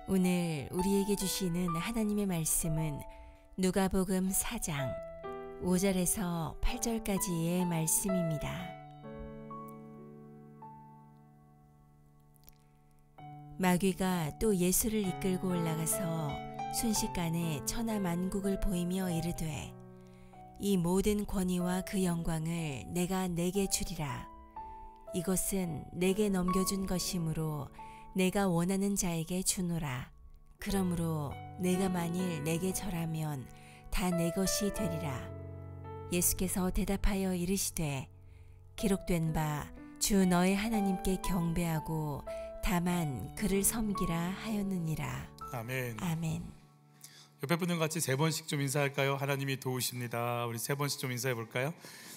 오늘 우리에게 주시는 하나님의 말씀은 누가복음 4장 5절에서 8절까지의 말씀입니다. 마귀가 또 예수를 이끌고 올라가서 순식간에 천하 만국을 보이며 이르되 이 모든 권위와 그 영광을 내가 네게 주리라. 이것은 내게 넘겨준 것이므로 내가 원하는 자에게 주노라. 그러므로 내가 만일 내게 절하면 다 내 것이 되리라. 예수께서 대답하여 이르시되 기록된 바 주 너의 하나님께 경배하고 다만 그를 섬기라 하였느니라. 아멘. 아멘. 옆에 분들 같이 세 번씩 좀 인사할까요? 하나님이 도우십니다. 우리 세 번씩 좀 인사해 볼까요?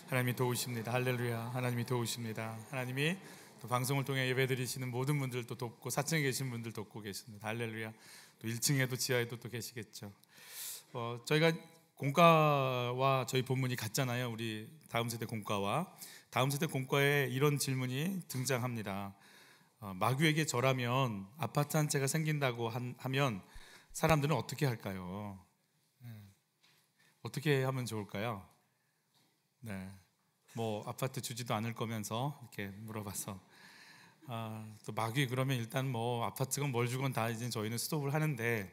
하나님이 도우십니다. 할렐루야. 하나님이 도우십니다. 하나님이 또 방송을 통해 예배드리시는 모든 분들도 돕고 4층에 계신 분들 돕고 계십니다. 할렐루야. 또 1층에도 지하에도 또 계시겠죠. 저희가 공과와 저희 본문이 같잖아요. 우리 다음 세대 공과와 다음 세대 공과에 이런 질문이 등장합니다. 마귀에게 절하면 아파트 한 채가 생긴다고 하면 사람들은 어떻게 할까요? 어떻게 하면 좋을까요? 네, 뭐 아파트 주지도 않을 거면서 이렇게 물어봐서 또 마귀 그러면 일단 뭐 아파트건 뭘 주건 다 이제 저희는 스톱을 하는데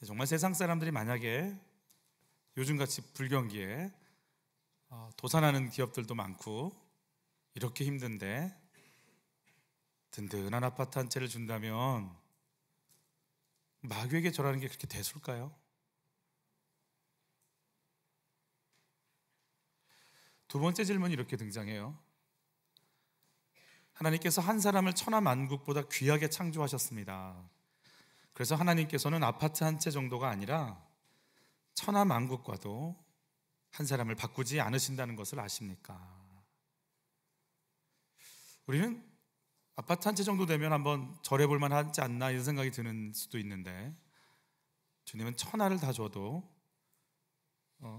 정말 세상 사람들이 만약에 요즘같이 불경기에 도산하는 기업들도 많고 이렇게 힘든데 든든한 아파트 한 채를 준다면 마귀에게 절하는 게 그렇게 대수일까요? 두 번째 질문이 이렇게 등장해요. 하나님께서 한 사람을 천하 만국보다 귀하게 창조하셨습니다. 그래서 하나님께서는 아파트 한 채 정도가 아니라 천하 만국과도 한 사람을 바꾸지 않으신다는 것을 아십니까? 우리는 아파트 한 채 정도 되면 한번 절해볼 만하지 않나 이런 생각이 드는 수도 있는데 주님은 천하를 다 줘도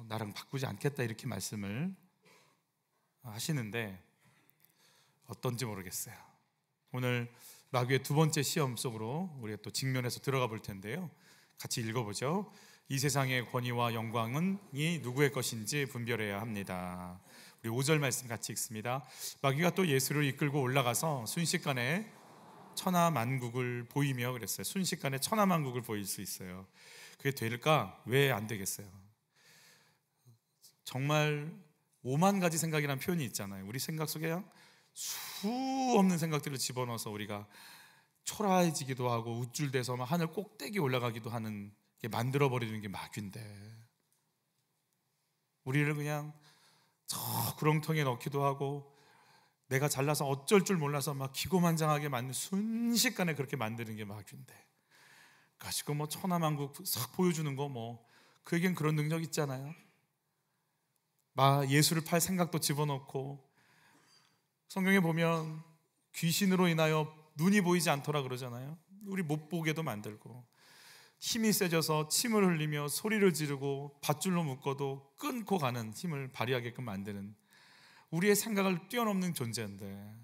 나랑 바꾸지 않겠다 이렇게 말씀을 하시는데 어떤지 모르겠어요. 오늘 마귀의 두 번째 시험 속으로 우리가 또 직면해서 들어가 볼 텐데요. 같이 읽어보죠. 이 세상의 권위와 영광은 누구의 것인지 분별해야 합니다. 우리 5절 말씀 같이 읽습니다. 마귀가 또 예수를 이끌고 올라가서 순식간에 천하 만국을 보이며 그랬어요. 순식간에 천하 만국을 보일 수 있어요. 그게 될까? 왜 안 되겠어요? 정말 5만 가지 생각이라는 표현이 있잖아요. 우리 생각 속에 수 없는 생각들을 집어넣어서 우리가 초라해지기도 하고 우쭐대서 하늘 꼭대기 올라가기도 하는 게 만들어버리는 게 마귀인데 우리를 그냥 저 구렁텅이에 넣기도 하고 내가 잘나서 어쩔 줄 몰라서 막 기고만장하게 만든 순식간에 그렇게 만드는 게 마귀인데 가시고 뭐 천하만국 싹 보여주는 거 뭐 그에겐 그런 능력 있잖아요. 예수를 팔 생각도 집어넣고 성경에 보면 귀신으로 인하여 눈이 보이지 않더라 그러잖아요. 우리 못 보게도 만들고 힘이 세져서 침을 흘리며 소리를 지르고 밧줄로 묶어도 끊고 가는 힘을 발휘하게끔 만드는 우리의 생각을 뛰어넘는 존재인데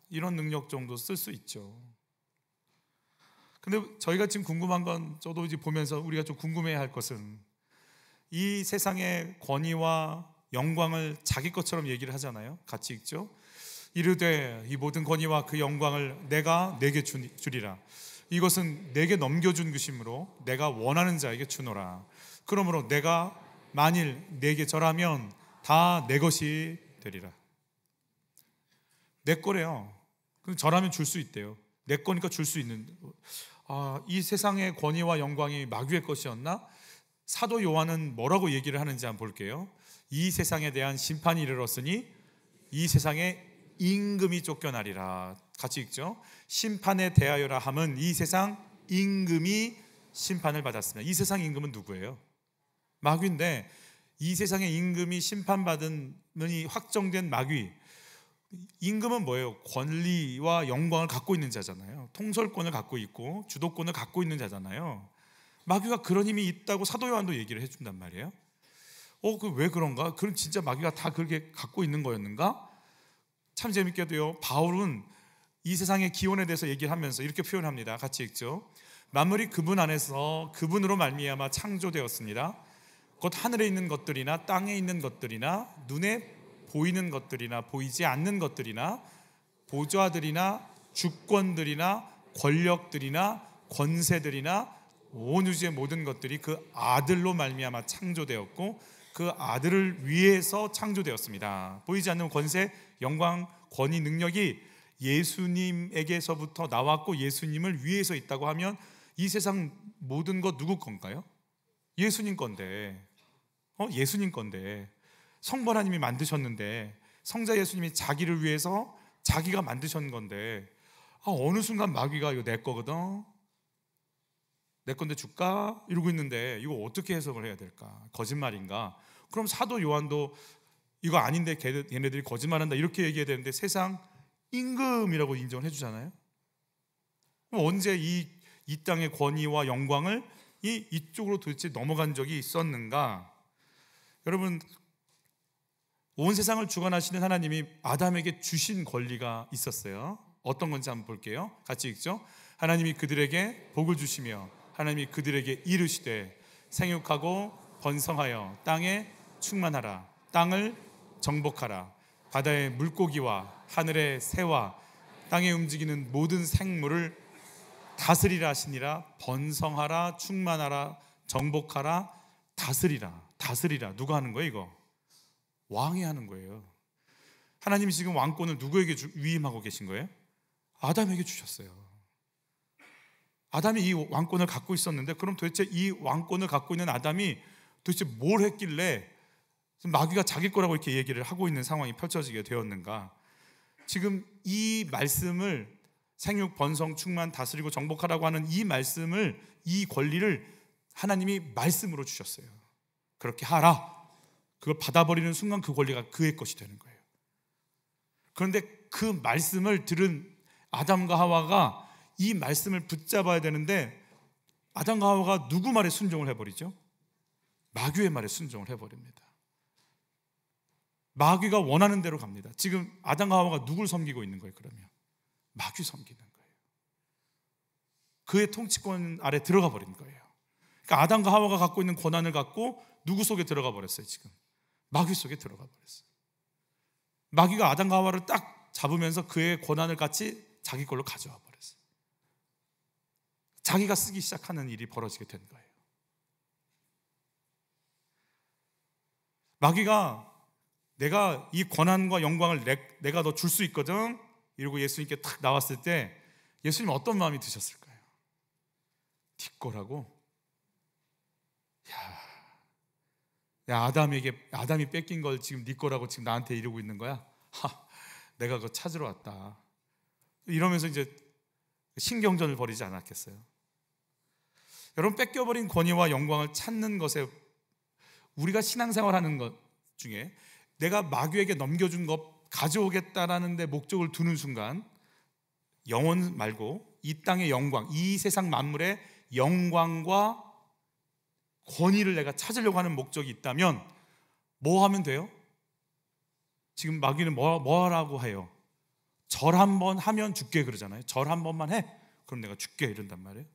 이런 능력 정도 쓸 수 있죠. 근데 저희가 지금 궁금한 건 저도 이제 보면서 우리가 좀 궁금해야 할 것은 이 세상의 권위와 영광을 자기 것처럼 얘기를 하잖아요. 같이 읽죠. 이르되 이 모든 권위와 그 영광을 내가 내게 주리라. 이것은 내게 넘겨준 것이므로 내가 원하는 자에게 주노라. 그러므로 내가 만일 내게 절하면 다 내 것이 되리라. 내 거래요. 그럼 절하면 줄 수 있대요. 내 거니까 줄 수 있는. 이 세상의 권위와 영광이 마귀의 것이었나? 사도 요한은 뭐라고 얘기를 하는지 한번 볼게요. 이 세상에 대한 심판이 이르렀으니 이 세상에 임금이 쫓겨나리라. 같이 읽죠. 심판에 대하여라 함은 이 세상 임금이 심판을 받았습니다. 이 세상 임금은 누구예요? 마귀인데 이 세상의 임금이 심판받은 이 확정된 마귀. 임금은 뭐예요? 권리와 영광을 갖고 있는 자잖아요. 통솔권을 갖고 있고 주도권을 갖고 있는 자잖아요. 마귀가 그런 힘이 있다고 사도 요한도 얘기를 해준단 말이에요. 왜 그런가? 그럼 진짜 마귀가 다 그렇게 갖고 있는 거였는가? 참 재밌게도요. 바울은 이 세상의 기원에 대해서 얘기를 하면서 이렇게 표현합니다. 같이 읽죠. 만물이 그분 안에서 그분으로 말미암아 창조되었습니다. 곧 하늘에 있는 것들이나 땅에 있는 것들이나 눈에 보이는 것들이나 보이지 않는 것들이나 보좌들이나 주권들이나 권력들이나 권세들이나 온 우주의 모든 것들이 그 아들로 말미암아 창조되었고 그 아들을 위해서 창조되었습니다. 보이지 않는 권세, 영광, 권위, 능력이 예수님에게서부터 나왔고 예수님을 위해서 있다고 하면 이 세상 모든 것 누구 건가요? 예수님 건데, 예수님 건데, 성부 하나님이 만드셨는데 성자 예수님이 자기를 위해서 자기가 만드신 건데, 어느 순간 마귀가 이거 내 거거든, 내 건데 줄까? 이러고 있는데 이거 어떻게 해석을 해야 될까? 거짓말인가? 그럼 사도 요한도 이거 아닌데 얘네들이 거짓말한다 이렇게 얘기해야 되는데 세상 임금이라고 인정을 해주잖아요. 그럼 언제 이 땅의 권위와 영광을 이쪽으로 도대체 넘어간 적이 있었는가? 여러분, 온 세상을 주관하시는 하나님이 아담에게 주신 권리가 있었어요. 어떤 건지 한번 볼게요. 같이 읽죠. 하나님이 그들에게 복을 주시며 하나님이 그들에게 이르시되 생육하고 번성하여 땅에 충만하라. 땅을 정복하라. 바다의 물고기와 하늘의 새와 땅에 움직이는 모든 생물을 다스리라 하시니라. 번성하라, 충만하라, 정복하라, 다스리라. 다스리라. 누가 하는 거예요 이거? 왕이 하는 거예요. 하나님이 지금 왕권을 누구에게 위임하고 계신 거예요? 아담에게 주셨어요. 아담이 이 왕권을 갖고 있었는데 그럼 도대체 이 왕권을 갖고 있는 아담이 도대체 뭘 했길래 마귀가 자기 거라고 이렇게 얘기를 하고 있는 상황이 펼쳐지게 되었는가? 지금 이 말씀을 생육, 번성, 충만, 다스리고 정복하라고 하는 이 말씀을, 이 권리를 하나님이 말씀으로 주셨어요. 그렇게 하라. 그걸 받아버리는 순간 그 권리가 그의 것이 되는 거예요. 그런데 그 말씀을 들은 아담과 하와가 이 말씀을 붙잡아야 되는데 아담과 하와가 누구 말에 순종을 해버리죠? 마귀의 말에 순종을 해버립니다. 마귀가 원하는 대로 갑니다. 지금 아담과 하와가 누굴 섬기고 있는 거예요? 그러면 마귀 섬기는 거예요. 그의 통치권 아래 들어가 버린 거예요. 그러니까 아담과 하와가 갖고 있는 권한을 갖고 누구 속에 들어가 버렸어요? 지금 마귀 속에 들어가 버렸어요. 마귀가 아담과 하와를 딱 잡으면서 그의 권한을 같이 자기 걸로 가져와 버렸어요. 자기가 쓰기 시작하는 일이 벌어지게 된 거예요. 마귀가 내가 이 권한과 영광을 내가 너 줄 수 있거든 이러고 예수님께 탁 나왔을 때 예수님 어떤 마음이 드셨을까요? 네 거라고? 야, 아담이 뺏긴 걸 지금 네 거라고 지금 나한테 이러고 있는 거야? 내가 그거 찾으러 왔다. 이러면서 이제 신경전을 벌이지 않았겠어요? 여러분, 뺏겨버린 권위와 영광을 찾는 것에 우리가 신앙생활하는 것 중에 내가 마귀에게 넘겨준 것 가져오겠다라는 데 목적을 두는 순간 영혼 말고 이 땅의 영광, 이 세상 만물의 영광과 권위를 내가 찾으려고 하는 목적이 있다면 뭐 하면 돼요? 지금 마귀는 뭐 하라고 해요? 절 한 번 하면 죽게 그러잖아요. 절 한 번만 해? 그럼 내가 죽게 이런단 말이에요.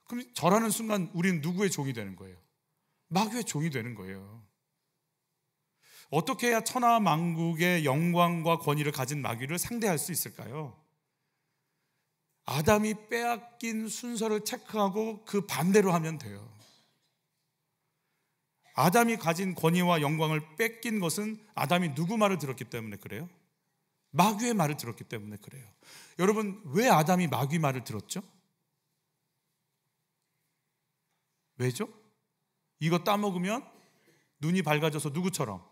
그럼 절하는 순간 우리는 누구의 종이 되는 거예요? 마귀의 종이 되는 거예요. 어떻게 해야 천하만국의 영광과 권위를 가진 마귀를 상대할 수 있을까요? 아담이 빼앗긴 순서를 체크하고 그 반대로 하면 돼요. 아담이 가진 권위와 영광을 뺏긴 것은 아담이 누구 말을 들었기 때문에 그래요? 마귀의 말을 들었기 때문에 그래요. 여러분, 왜 아담이 마귀 말을 들었죠? 왜죠? 이거 따먹으면 눈이 밝아져서 누구처럼?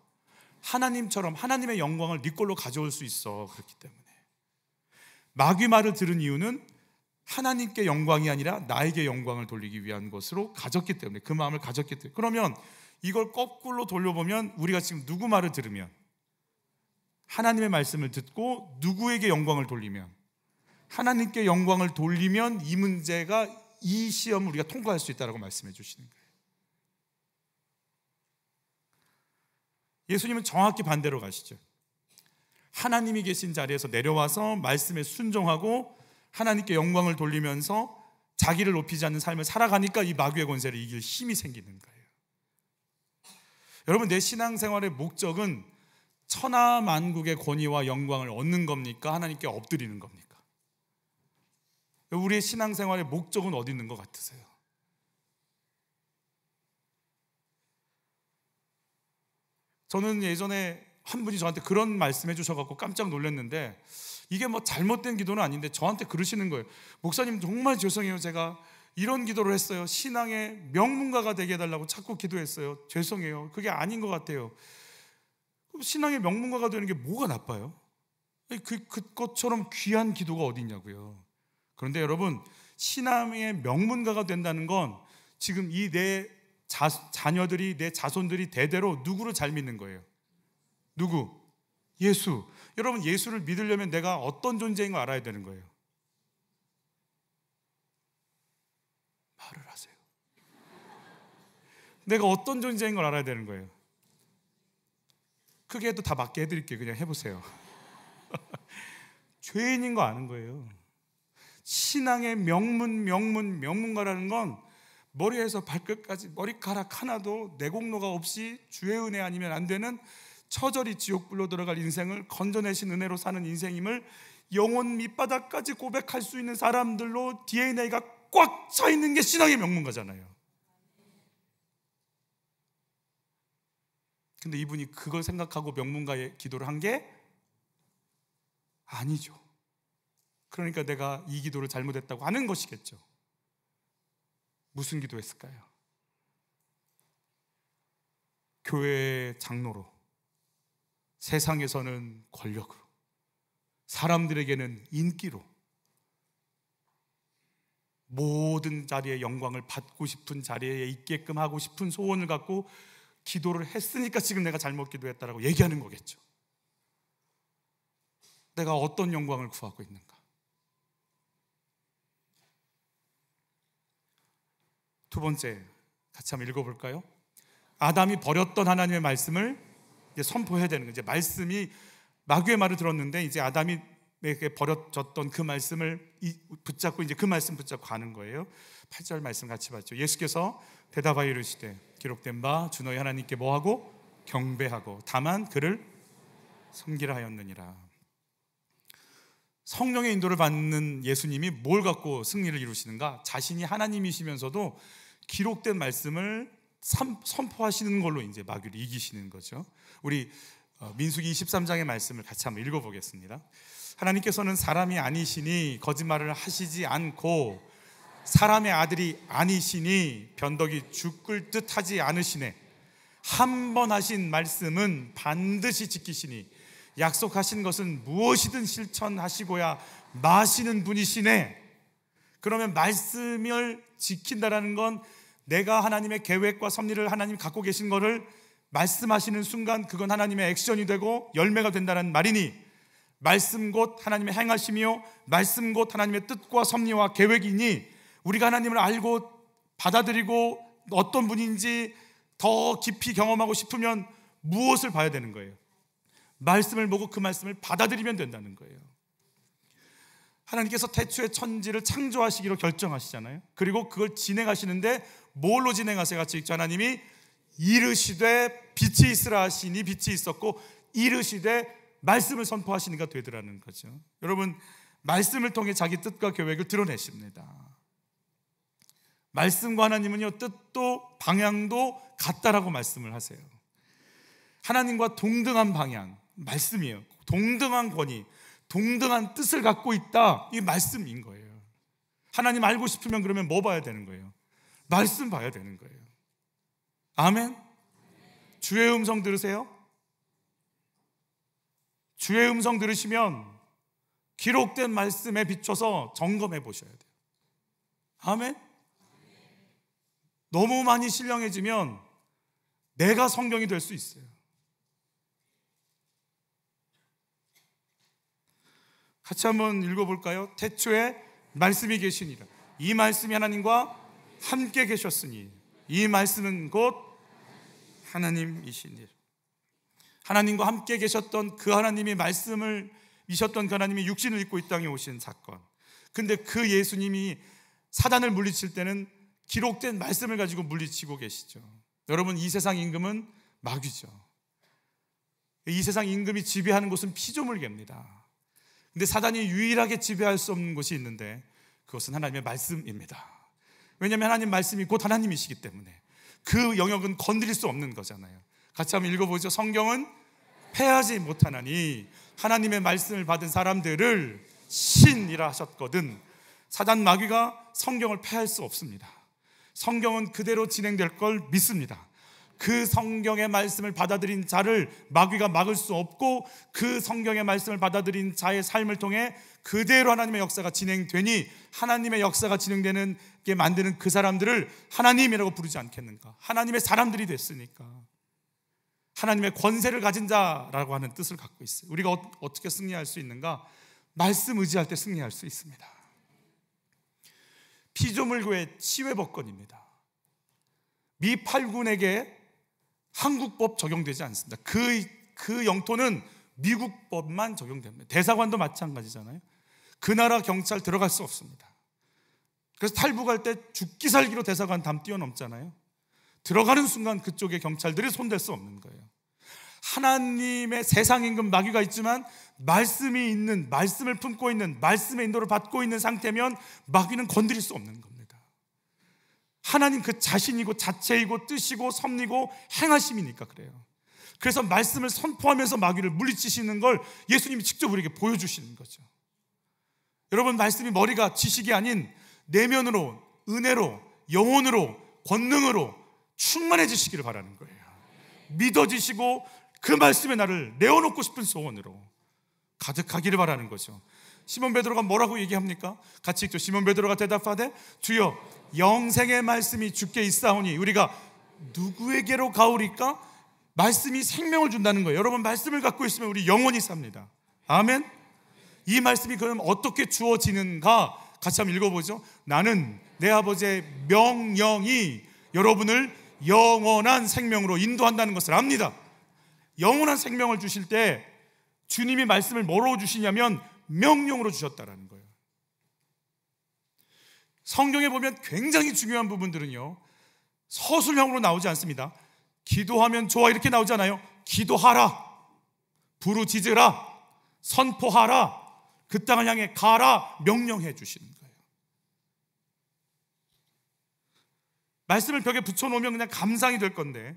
하나님처럼 하나님의 영광을 네 걸로 가져올 수 있어. 그렇기 때문에 마귀 말을 들은 이유는 하나님께 영광이 아니라 나에게 영광을 돌리기 위한 것으로 가졌기 때문에, 그 마음을 가졌기 때문에. 그러면 이걸 거꾸로 돌려보면 우리가 지금 누구 말을 들으면, 하나님의 말씀을 듣고 누구에게 영광을 돌리면, 하나님께 영광을 돌리면 이 문제가, 이 시험을 우리가 통과할 수 있다고 말씀해 주시는 거예요. 예수님은 정확히 반대로 가시죠. 하나님이 계신 자리에서 내려와서 말씀에 순종하고 하나님께 영광을 돌리면서 자기를 높이지 않는 삶을 살아가니까 이 마귀의 권세를 이길 힘이 생기는 거예요. 여러분, 내 신앙생활의 목적은 천하만국의 권위와 영광을 얻는 겁니까? 하나님께 엎드리는 겁니까? 우리의 신앙생활의 목적은 어디 있는 것 같으세요? 저는 예전에 한 분이 저한테 그런 말씀 해주셔서 깜짝 놀랐는데, 이게 뭐 잘못된 기도는 아닌데 저한테 그러시는 거예요. 목사님, 정말 죄송해요. 제가 이런 기도를 했어요. 신앙의 명문가가 되게 해달라고 자꾸 기도했어요. 죄송해요. 그게 아닌 것 같아요. 신앙의 명문가가 되는 게 뭐가 나빠요? 그것처럼 귀한 기도가 어디 있냐고요. 그런데 여러분, 신앙의 명문가가 된다는 건 지금 이 내 자녀들이, 내 자손들이 대대로 누구를 잘 믿는 거예요? 누구? 예수. 여러분, 예수를 믿으려면 내가 어떤 존재인 걸 알아야 되는 거예요. 말을 하세요. 내가 어떤 존재인 걸 알아야 되는 거예요. 크게 해도 다 맞게 해드릴게요. 그냥 해보세요. 죄인인 거 아는 거예요. 신앙의 명문가라는 건 머리에서 발끝까지 머리카락 하나도 내공로가 없이 주의 은혜 아니면 안 되는 처절히 지옥불로 들어갈 인생을 건져내신 은혜로 사는 인생임을 영혼 밑바닥까지 고백할 수 있는 사람들로 DNA가 꽉 차 있는 게 신앙의 명문가잖아요. 근데 이분이 그걸 생각하고 명문가의 기도를 한 게 아니죠. 그러니까 내가 이 기도를 잘못했다고 하는 것이겠죠. 무슨 기도했을까요? 교회의 장로로, 세상에서는 권력으로, 사람들에게는 인기로, 모든 자리에 영광을 받고 싶은 자리에 있게끔 하고 싶은 소원을 갖고 기도를 했으니까 지금 내가 잘못 기도했다라고 얘기하는 거겠죠. 내가 어떤 영광을 구하고 있는가? 두 번째, 같이 한번 읽어볼까요? 아담이 버렸던 하나님의 말씀을 이제 선포해야 되는 거예요. 이제 말씀이, 마귀의 말을 들었는데 이제 아담이 버려졌던 그 말씀을 붙잡고 이제 그 말씀 붙잡고 가는 거예요. 8절 말씀 같이 봤죠. 예수께서 대답하여 이르시되 기록된 바 주 너희 하나님께 뭐하고? 경배하고 다만 그를 섬기라 하였느니라. 성령의 인도를 받는 예수님이 뭘 갖고 승리를 이루시는가? 자신이 하나님이시면서도 기록된 말씀을 선포하시는 걸로 이제 마귀를 이기시는 거죠. 우리 민수기 23장의 말씀을 같이 한번 읽어보겠습니다. 하나님께서는 사람이 아니시니 거짓말을 하시지 않고 사람의 아들이 아니시니 변덕이 죽을 듯 하지 않으시네. 한 번 하신 말씀은 반드시 지키시니 약속하신 것은 무엇이든 실천하시고야 마시는 분이시네. 그러면 말씀을 지킨다라는 건 내가 하나님의 계획과 섭리를 하나님이 갖고 계신 거를 말씀하시는 순간 그건 하나님의 액션이 되고 열매가 된다는 말이니, 말씀 곧 하나님의 행하심이요 말씀 곧 하나님의 뜻과 섭리와 계획이니, 우리가 하나님을 알고 받아들이고 어떤 분인지 더 깊이 경험하고 싶으면 무엇을 봐야 되는 거예요? 말씀을 보고 그 말씀을 받아들이면 된다는 거예요. 하나님께서 태초에 천지를 창조하시기로 결정하시잖아요. 그리고 그걸 진행하시는데 뭘로 진행하세요? 같이 읽죠. 하나님이 이르시되 빛이 있으라 하시니 빛이 있었고 이르시되 말씀을 선포하시니까 되더라는 거죠. 여러분, 말씀을 통해 자기 뜻과 계획을 드러내십니다. 말씀과 하나님은요, 뜻도 방향도 같다라고 말씀을 하세요. 하나님과 동등한 방향, 말씀이에요. 동등한 권위, 동등한 뜻을 갖고 있다, 이 말씀인 거예요. 하나님 알고 싶으면 그러면 뭐 봐야 되는 거예요? 말씀 봐야 되는 거예요. 아멘. 주의 음성 들으세요. 주의 음성 들으시면 기록된 말씀에 비춰서 점검해 보셔야 돼요. 아멘. 너무 많이 신령해지면 내가 성경이 될 수 있어요. 같이 한번 읽어볼까요? 태초에 말씀이 계시니라. 이 말씀이 하나님과 함께 계셨으니 이 말씀은 곧 하나님이시니. 하나님과 함께 계셨던 그 하나님의 말씀을 미셨던 그 하나님이 육신을 입고 이 땅에 오신 사건. 근데 그 예수님이 사단을 물리칠 때는 기록된 말씀을 가지고 물리치고 계시죠. 여러분, 이 세상 임금은 마귀죠. 이 세상 임금이 지배하는 곳은 피조물계입니다. 근데 사단이 유일하게 지배할 수 없는 곳이 있는데 그것은 하나님의 말씀입니다. 왜냐하면 하나님 말씀이 곧 하나님이시기 때문에 그 영역은 건드릴 수 없는 거잖아요. 같이 한번 읽어보죠. 성경은 패하지 못하나니 하나님의 말씀을 받은 사람들을 신이라 하셨거든. 사단 마귀가 성경을 패할 수 없습니다. 성경은 그대로 진행될 걸 믿습니다. 그 성경의 말씀을 받아들인 자를 마귀가 막을 수 없고, 그 성경의 말씀을 받아들인 자의 삶을 통해 그대로 하나님의 역사가 진행되니 하나님의 역사가 진행되는 게 만드는 그 사람들을 하나님이라고 부르지 않겠는가? 하나님의 사람들이 됐으니까. 하나님의 권세를 가진 자라고 하는 뜻을 갖고 있어요. 우리가 어떻게 승리할 수 있는가? 말씀 의지할 때 승리할 수 있습니다. 피조물교의 치외법권입니다. 미 8군에게 한국법 적용되지 않습니다. 그 영토는 미국법만 적용됩니다. 대사관도 마찬가지잖아요. 그 나라 경찰 들어갈 수 없습니다. 그래서 탈북할 때 죽기 살기로 대사관 담 뛰어넘잖아요. 들어가는 순간 그쪽에 경찰들이 손댈 수 없는 거예요. 하나님의 세상 임금 마귀가 있지만 말씀이 있는, 말씀을 품고 있는, 말씀의 인도를 받고 있는 상태면 마귀는 건드릴 수 없는 겁니다. 하나님 그 자신이고 자체이고 뜻이고 섭리고 행하심이니까 그래요. 그래서 말씀을 선포하면서 마귀를 물리치시는 걸 예수님이 직접 우리에게 보여주시는 거죠. 여러분, 말씀이 머리가 지식이 아닌 내면으로, 은혜로, 영혼으로, 권능으로 충만해지시기를 바라는 거예요. 믿어지시고 그 말씀에 나를 내어놓고 싶은 소원으로 가득하기를 바라는 거죠. 시몬 베드로가 뭐라고 얘기합니까? 같이 읽죠. 시몬 베드로가 대답하되 주여 영생의 말씀이 주께 있사오니 우리가 누구에게로 가오리까? 말씀이 생명을 준다는 거예요. 여러분, 말씀을 갖고 있으면 우리 영원히 삽니다. 아멘. 이 말씀이 그럼 어떻게 주어지는가? 같이 한번 읽어보죠. 나는 내 아버지의 명령이 여러분을 영원한 생명으로 인도한다는 것을 압니다. 영원한 생명을 주실 때 주님이 말씀을 뭐로 주시냐면 명령으로 주셨다라는 거예요. 성경에 보면 굉장히 중요한 부분들은요, 서술형으로 나오지 않습니다. 기도하면 좋아 이렇게 나오잖아요. 기도하라, 부르짖으라, 선포하라, 그 땅을 향해 가라 명령해 주시는 거예요. 말씀을 벽에 붙여놓으면 그냥 감상이 될 건데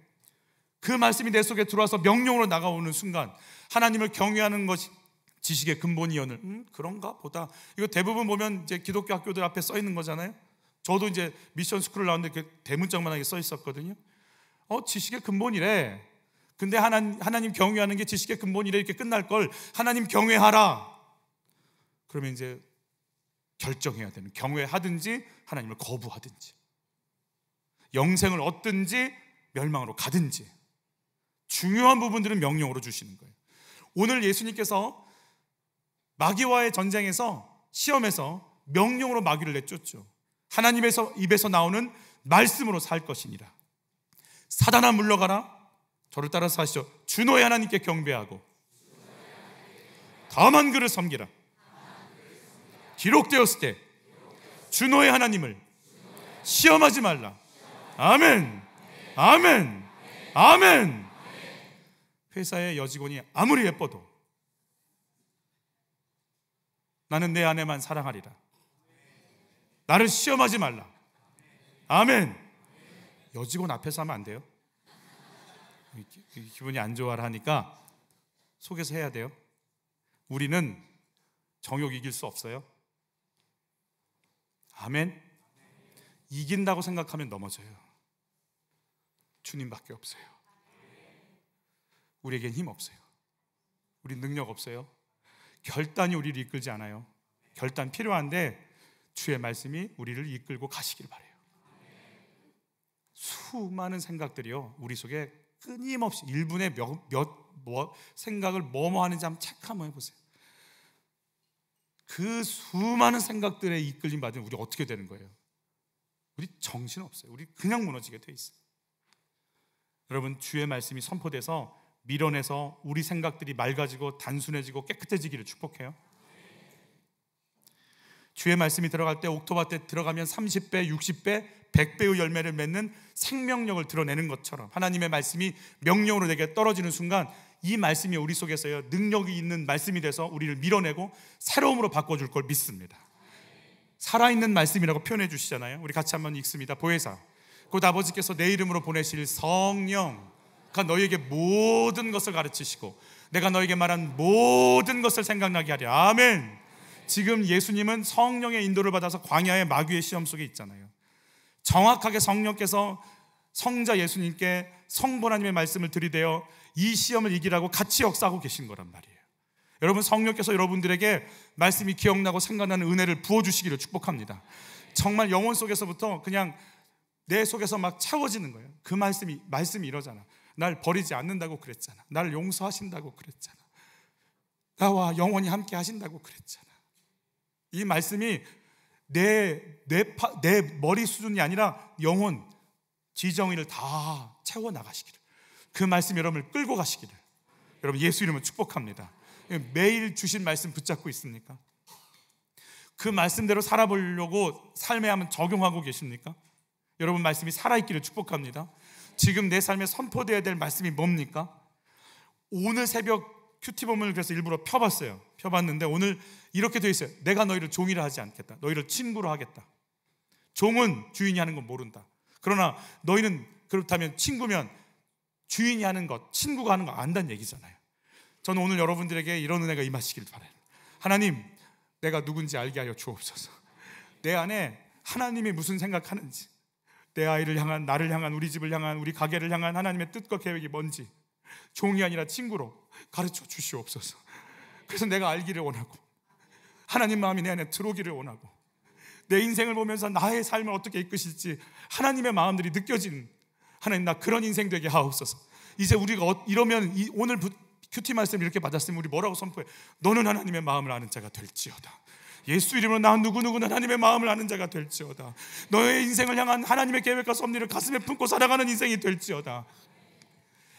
그 말씀이 내 속에 들어와서 명령으로 나가오는 순간 하나님을 경외하는 것이 지식의 근본이여늘 그런가 보다. 이거 대부분 보면 이제 기독교 학교들 앞에 써 있는 거잖아요. 저도 이제 미션 스쿨을 나왔는데 이렇게 대문짝만하게 써 있었거든요. 지식의 근본이래. 근데 하나님 경외하는 게 지식의 근본이래 이렇게 끝날 걸 하나님 경외하라. 그러면 이제 결정해야 되는, 경외하든지 하나님을 거부하든지, 영생을 얻든지 멸망으로 가든지, 중요한 부분들은 명령으로 주시는 거예요. 오늘 예수님께서 마귀와의 전쟁에서, 시험에서 명령으로 마귀를 내쫓죠. 하나님에서 입에서 나오는 말씀으로 살 것이니라. 사단아 물러가라. 저를 따라서 하시죠. 주 너의 하나님께 경배하고 다만 그를 섬기라. 기록되었을 때 주 너의 하나님을 시험하지 말라. 아멘. 아멘. 아멘. 회사의 여직원이 아무리 예뻐도 나는 내 아내만 사랑하리라. 나를 시험하지 말라. 아멘. 여직원 앞에서 하면 안 돼요. 기분이 안 좋아라 하니까 속에서 해야 돼요. 우리는 정욕 이길 수 없어요. 아멘. 이긴다고 생각하면 넘어져요. 주님밖에 없어요. 우리에겐 힘 없어요. 우리 능력 없어요. 결단이 우리를 이끌지 않아요. 결단 필요한데 주의 말씀이 우리를 이끌고 가시길 바라요. 수많은 생각들이요, 우리 속에 끊임없이 1분에 몇 생각을 뭐뭐 하는지 한번 체크 한번 해보세요. 그 수많은 생각들에 이끌림 받으면 우리 어떻게 되는 거예요? 우리 정신 없어요. 우리 그냥 무너지게 돼 있어요. 여러분, 주의 말씀이 선포돼서 밀어내서 우리 생각들이 맑아지고 단순해지고 깨끗해지기를 축복해요. 주의 말씀이 들어갈 때, 옥토바 때 들어가면 30배, 60배, 100배의 열매를 맺는 생명력을 드러내는 것처럼 하나님의 말씀이 명령으로 내게 떨어지는 순간 이 말씀이 우리 속에서요 능력이 있는 말씀이 돼서 우리를 밀어내고 새로움으로 바꿔줄 걸 믿습니다. 살아있는 말씀이라고 표현해 주시잖아요. 우리 같이 한번 읽습니다. 보혜사 곧 아버지께서 내 이름으로 보내실 성령가 너희에게 모든 것을 가르치시고 내가 너에게 말한 모든 것을 생각나게 하리라. 아멘. 지금 예수님은 성령의 인도를 받아서 광야의 마귀의 시험 속에 있잖아요. 정확하게 성령께서 성자 예수님께 성부 하나님의 말씀을 들이대어 이 시험을 이기라고 같이 역사하고 계신 거란 말이에요. 여러분, 성령께서 여러분들에게 말씀이 기억나고 생각나는 은혜를 부어주시기를 축복합니다. 정말 영혼 속에서부터 그냥 내 속에서 막 채워지는 거예요. 그 말씀이 이러잖아. 날 버리지 않는다고 그랬잖아. 나를 용서하신다고 그랬잖아. 나와 영원히 함께 하신다고 그랬잖아. 이 말씀이 내 머리 수준이 아니라 영혼 지정의를 다 채워나가시기를, 그 말씀 여러분을 끌고 가시기를 여러분 예수 이름으로 축복합니다. 매일 주신 말씀 붙잡고 있습니까? 그 말씀대로 살아보려고 삶에 한번 적용하고 계십니까? 여러분 말씀이 살아있기를 축복합니다. 지금 내 삶에 선포되어야 될 말씀이 뭡니까? 오늘 새벽 큐티본을 그래서 일부러 펴봤는데 오늘 이렇게 되어 있어요. 내가 너희를 종이라 하지 않겠다. 너희를 친구로 하겠다. 종은 주인이 하는 건 모른다. 그러나 너희는 그렇다면 친구면 주인이 하는 것, 친구가 하는 거 안다는 얘기잖아요. 저는 오늘 여러분들에게 이런 은혜가 임하시길 바라요. 하나님, 내가 누군지 알게 하여 주옵소서. 내 안에 하나님이 무슨 생각하는지, 내 아이를 향한, 나를 향한, 우리 집을 향한, 우리 가게를 향한 하나님의 뜻과 계획이 뭔지 종이 아니라 친구로 가르쳐 주시옵소서. 그래서 내가 알기를 원하고 하나님 마음이 내 안에 들어오기를 원하고 내 인생을 보면서 나의 삶을 어떻게 이끄실지 하나님의 마음들이 느껴지는, 하나님 나 그런 인생 되게 하옵소서. 이제 우리가 이러면 오늘 큐티 말씀 이렇게 받았으면 우리 뭐라고 선포해? 너는 하나님의 마음을 아는 자가 될지어다. 예수 이름으로 나 누구누구는 하나님의 마음을 아는 자가 될지어다. 너의 인생을 향한 하나님의 계획과 섭리를 가슴에 품고 살아가는 인생이 될지어다.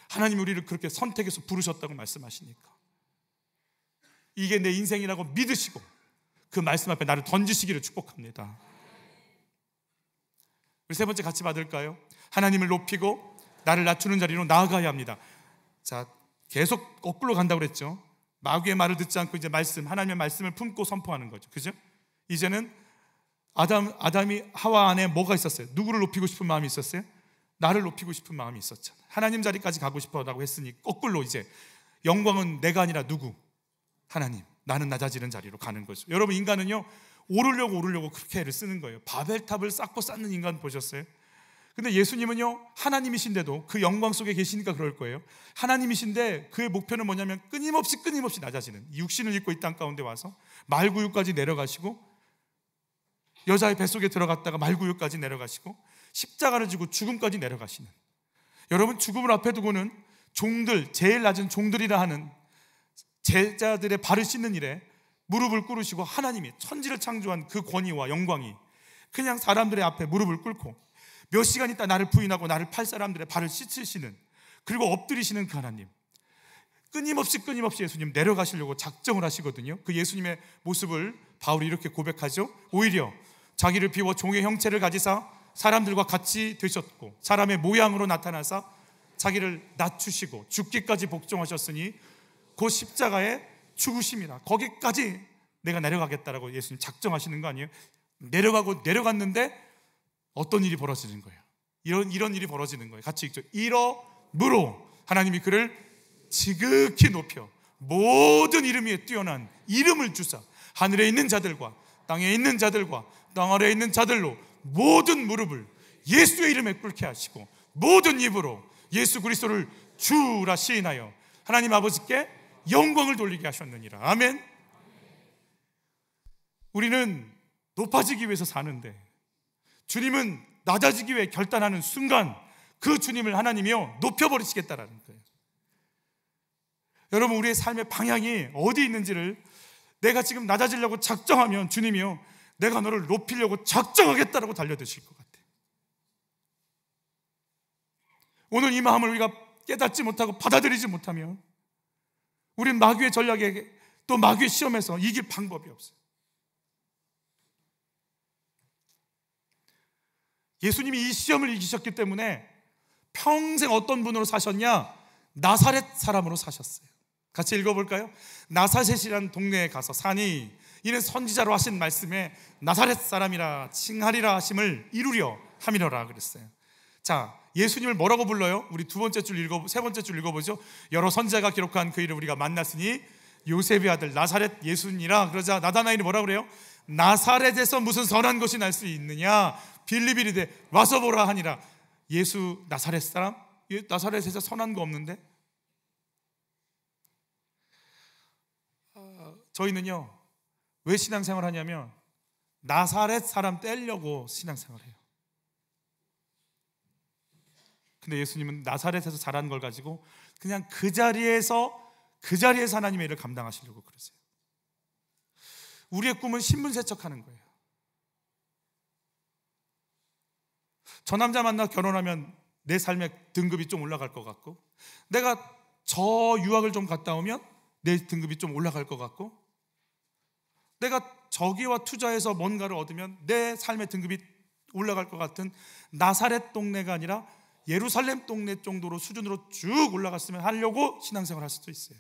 하나님 우리를 그렇게 선택해서 부르셨다고 말씀하시니까 이게 내 인생이라고 믿으시고 그 말씀 앞에 나를 던지시기를 축복합니다. 우리 세 번째 같이 받을까요? 하나님을 높이고 나를 낮추는 자리로 나아가야 합니다. 자, 계속 거꾸로 간다고 그랬죠. 마귀의 말을 듣지 않고 이제 하나님의 말씀을 품고 선포하는 거죠. 그죠? 이제는 아담이 하와 안에 뭐가 있었어요? 누구를 높이고 싶은 마음이 있었어요? 나를 높이고 싶은 마음이 있었잖아요. 하나님 자리까지 가고 싶어라고 했으니 거꾸로 이제 영광은 내가 아니라 누구? 하나님. 나는 낮아지는 자리로 가는 거죠. 여러분, 인간은요 오르려고 그렇게 애를 쓰는 거예요. 바벨탑을 쌓고 쌓는 인간 보셨어요? 근데 예수님은요 하나님이신데도 그 영광 속에 계시니까 그럴 거예요. 하나님이신데 그의 목표는 뭐냐면 끊임없이 낮아지는, 육신을 입고 이 땅 가운데 와서 말구유까지 내려가시고 여자의 뱃속에 들어갔다가 말구유까지 내려가시고 십자가를 지고 죽음까지 내려가시는, 여러분 죽음을 앞에 두고는 종들, 제일 낮은 종들이라 하는 제자들의 발을 씻는 일에 무릎을 꿇으시고 하나님이 천지를 창조한 그 권위와 영광이 그냥 사람들의 앞에 무릎을 꿇고 몇 시간 있다 나를 부인하고 나를 팔 사람들의 발을 씻으시는, 그리고 엎드리시는 그 하나님, 끊임없이 예수님 내려가시려고 작정을 하시거든요. 그 예수님의 모습을 바울이 이렇게 고백하죠. 오히려 자기를 비워 종의 형체를 가지사 사람들과 같이 되셨고 사람의 모양으로 나타나사 자기를 낮추시고 죽기까지 복종하셨으니 그 십자가의 죽으심이라 거기까지 내가 내려가겠다라고 예수님 작정하시는 거 아니에요? 내려갔는데 어떤 일이 벌어지는 거예요? 이런 일이 벌어지는 거예요. 같이 읽죠. 이러므로 하나님이 그를 지극히 높여 모든 이름 위에 뛰어난 이름을 주사 하늘에 있는 자들과 땅에 있는 자들과 땅 아래에 있는 자들로 모든 무릎을 예수의 이름에 꿇게 하시고 모든 입으로 예수 그리스도를 주라 시인하여 하나님 아버지께 영광을 돌리게 하셨느니라. 아멘. 우리는 높아지기 위해서 사는데 주님은 낮아지기 위해 결단하는 순간 그 주님을 하나님이요 높여버리시겠다라는 거예요. 여러분, 우리의 삶의 방향이 어디 있는지를 내가 지금 낮아지려고 작정하면 주님이요 내가 너를 높이려고 작정하겠다라고 달려드실 것 같아요. 오늘 이 마음을 우리가 깨닫지 못하고 받아들이지 못하면 우린 마귀의 전략에 또 마귀의 시험에서 이길 방법이 없어요. 예수님이 이 시험을 이기셨기 때문에 평생 어떤 분으로 사셨냐? 나사렛 사람으로 사셨어요. 같이 읽어볼까요? 나사렛이라는 동네에 가서 사니 이는 선지자로 하신 말씀에 나사렛 사람이라 칭하리라 하심을 이루려 함이로라 그랬어요. 자, 예수님을 뭐라고 불러요? 우리 세 번째 줄 읽어보죠. 여러 선지자가 기록한 그 일을 우리가 만났으니 요셉의 아들 나사렛 예수니라. 그러자 나다나엘이 뭐라 그래요? 나사렛에서 무슨 선한 것이 날 수 있느냐? 빌립이 이르되 와서 보라 하니라. 예수 나사렛 사람? 나사렛에서 선한 거 없는데? 저희는요 왜 신앙생활 하냐면 나사렛 사람 떼려고 신앙생활 해요. 근데 예수님은 나사렛에서 자란 걸 가지고 그냥 그 자리에서 하나님의 일을 감당하시려고 그러세요. 우리의 꿈은 신분 세척하는 거예요. 저 남자 만나 결혼하면 내 삶의 등급이 좀 올라갈 것 같고, 내가 저 유학을 좀 갔다 오면 내 등급이 좀 올라갈 것 같고, 내가 저기와 투자해서 뭔가를 얻으면 내 삶의 등급이 올라갈 것 같은 나사렛 동네가 아니라 예루살렘 동네 정도로 수준으로 쭉 올라갔으면 하려고 신앙생활 할 수도 있어요.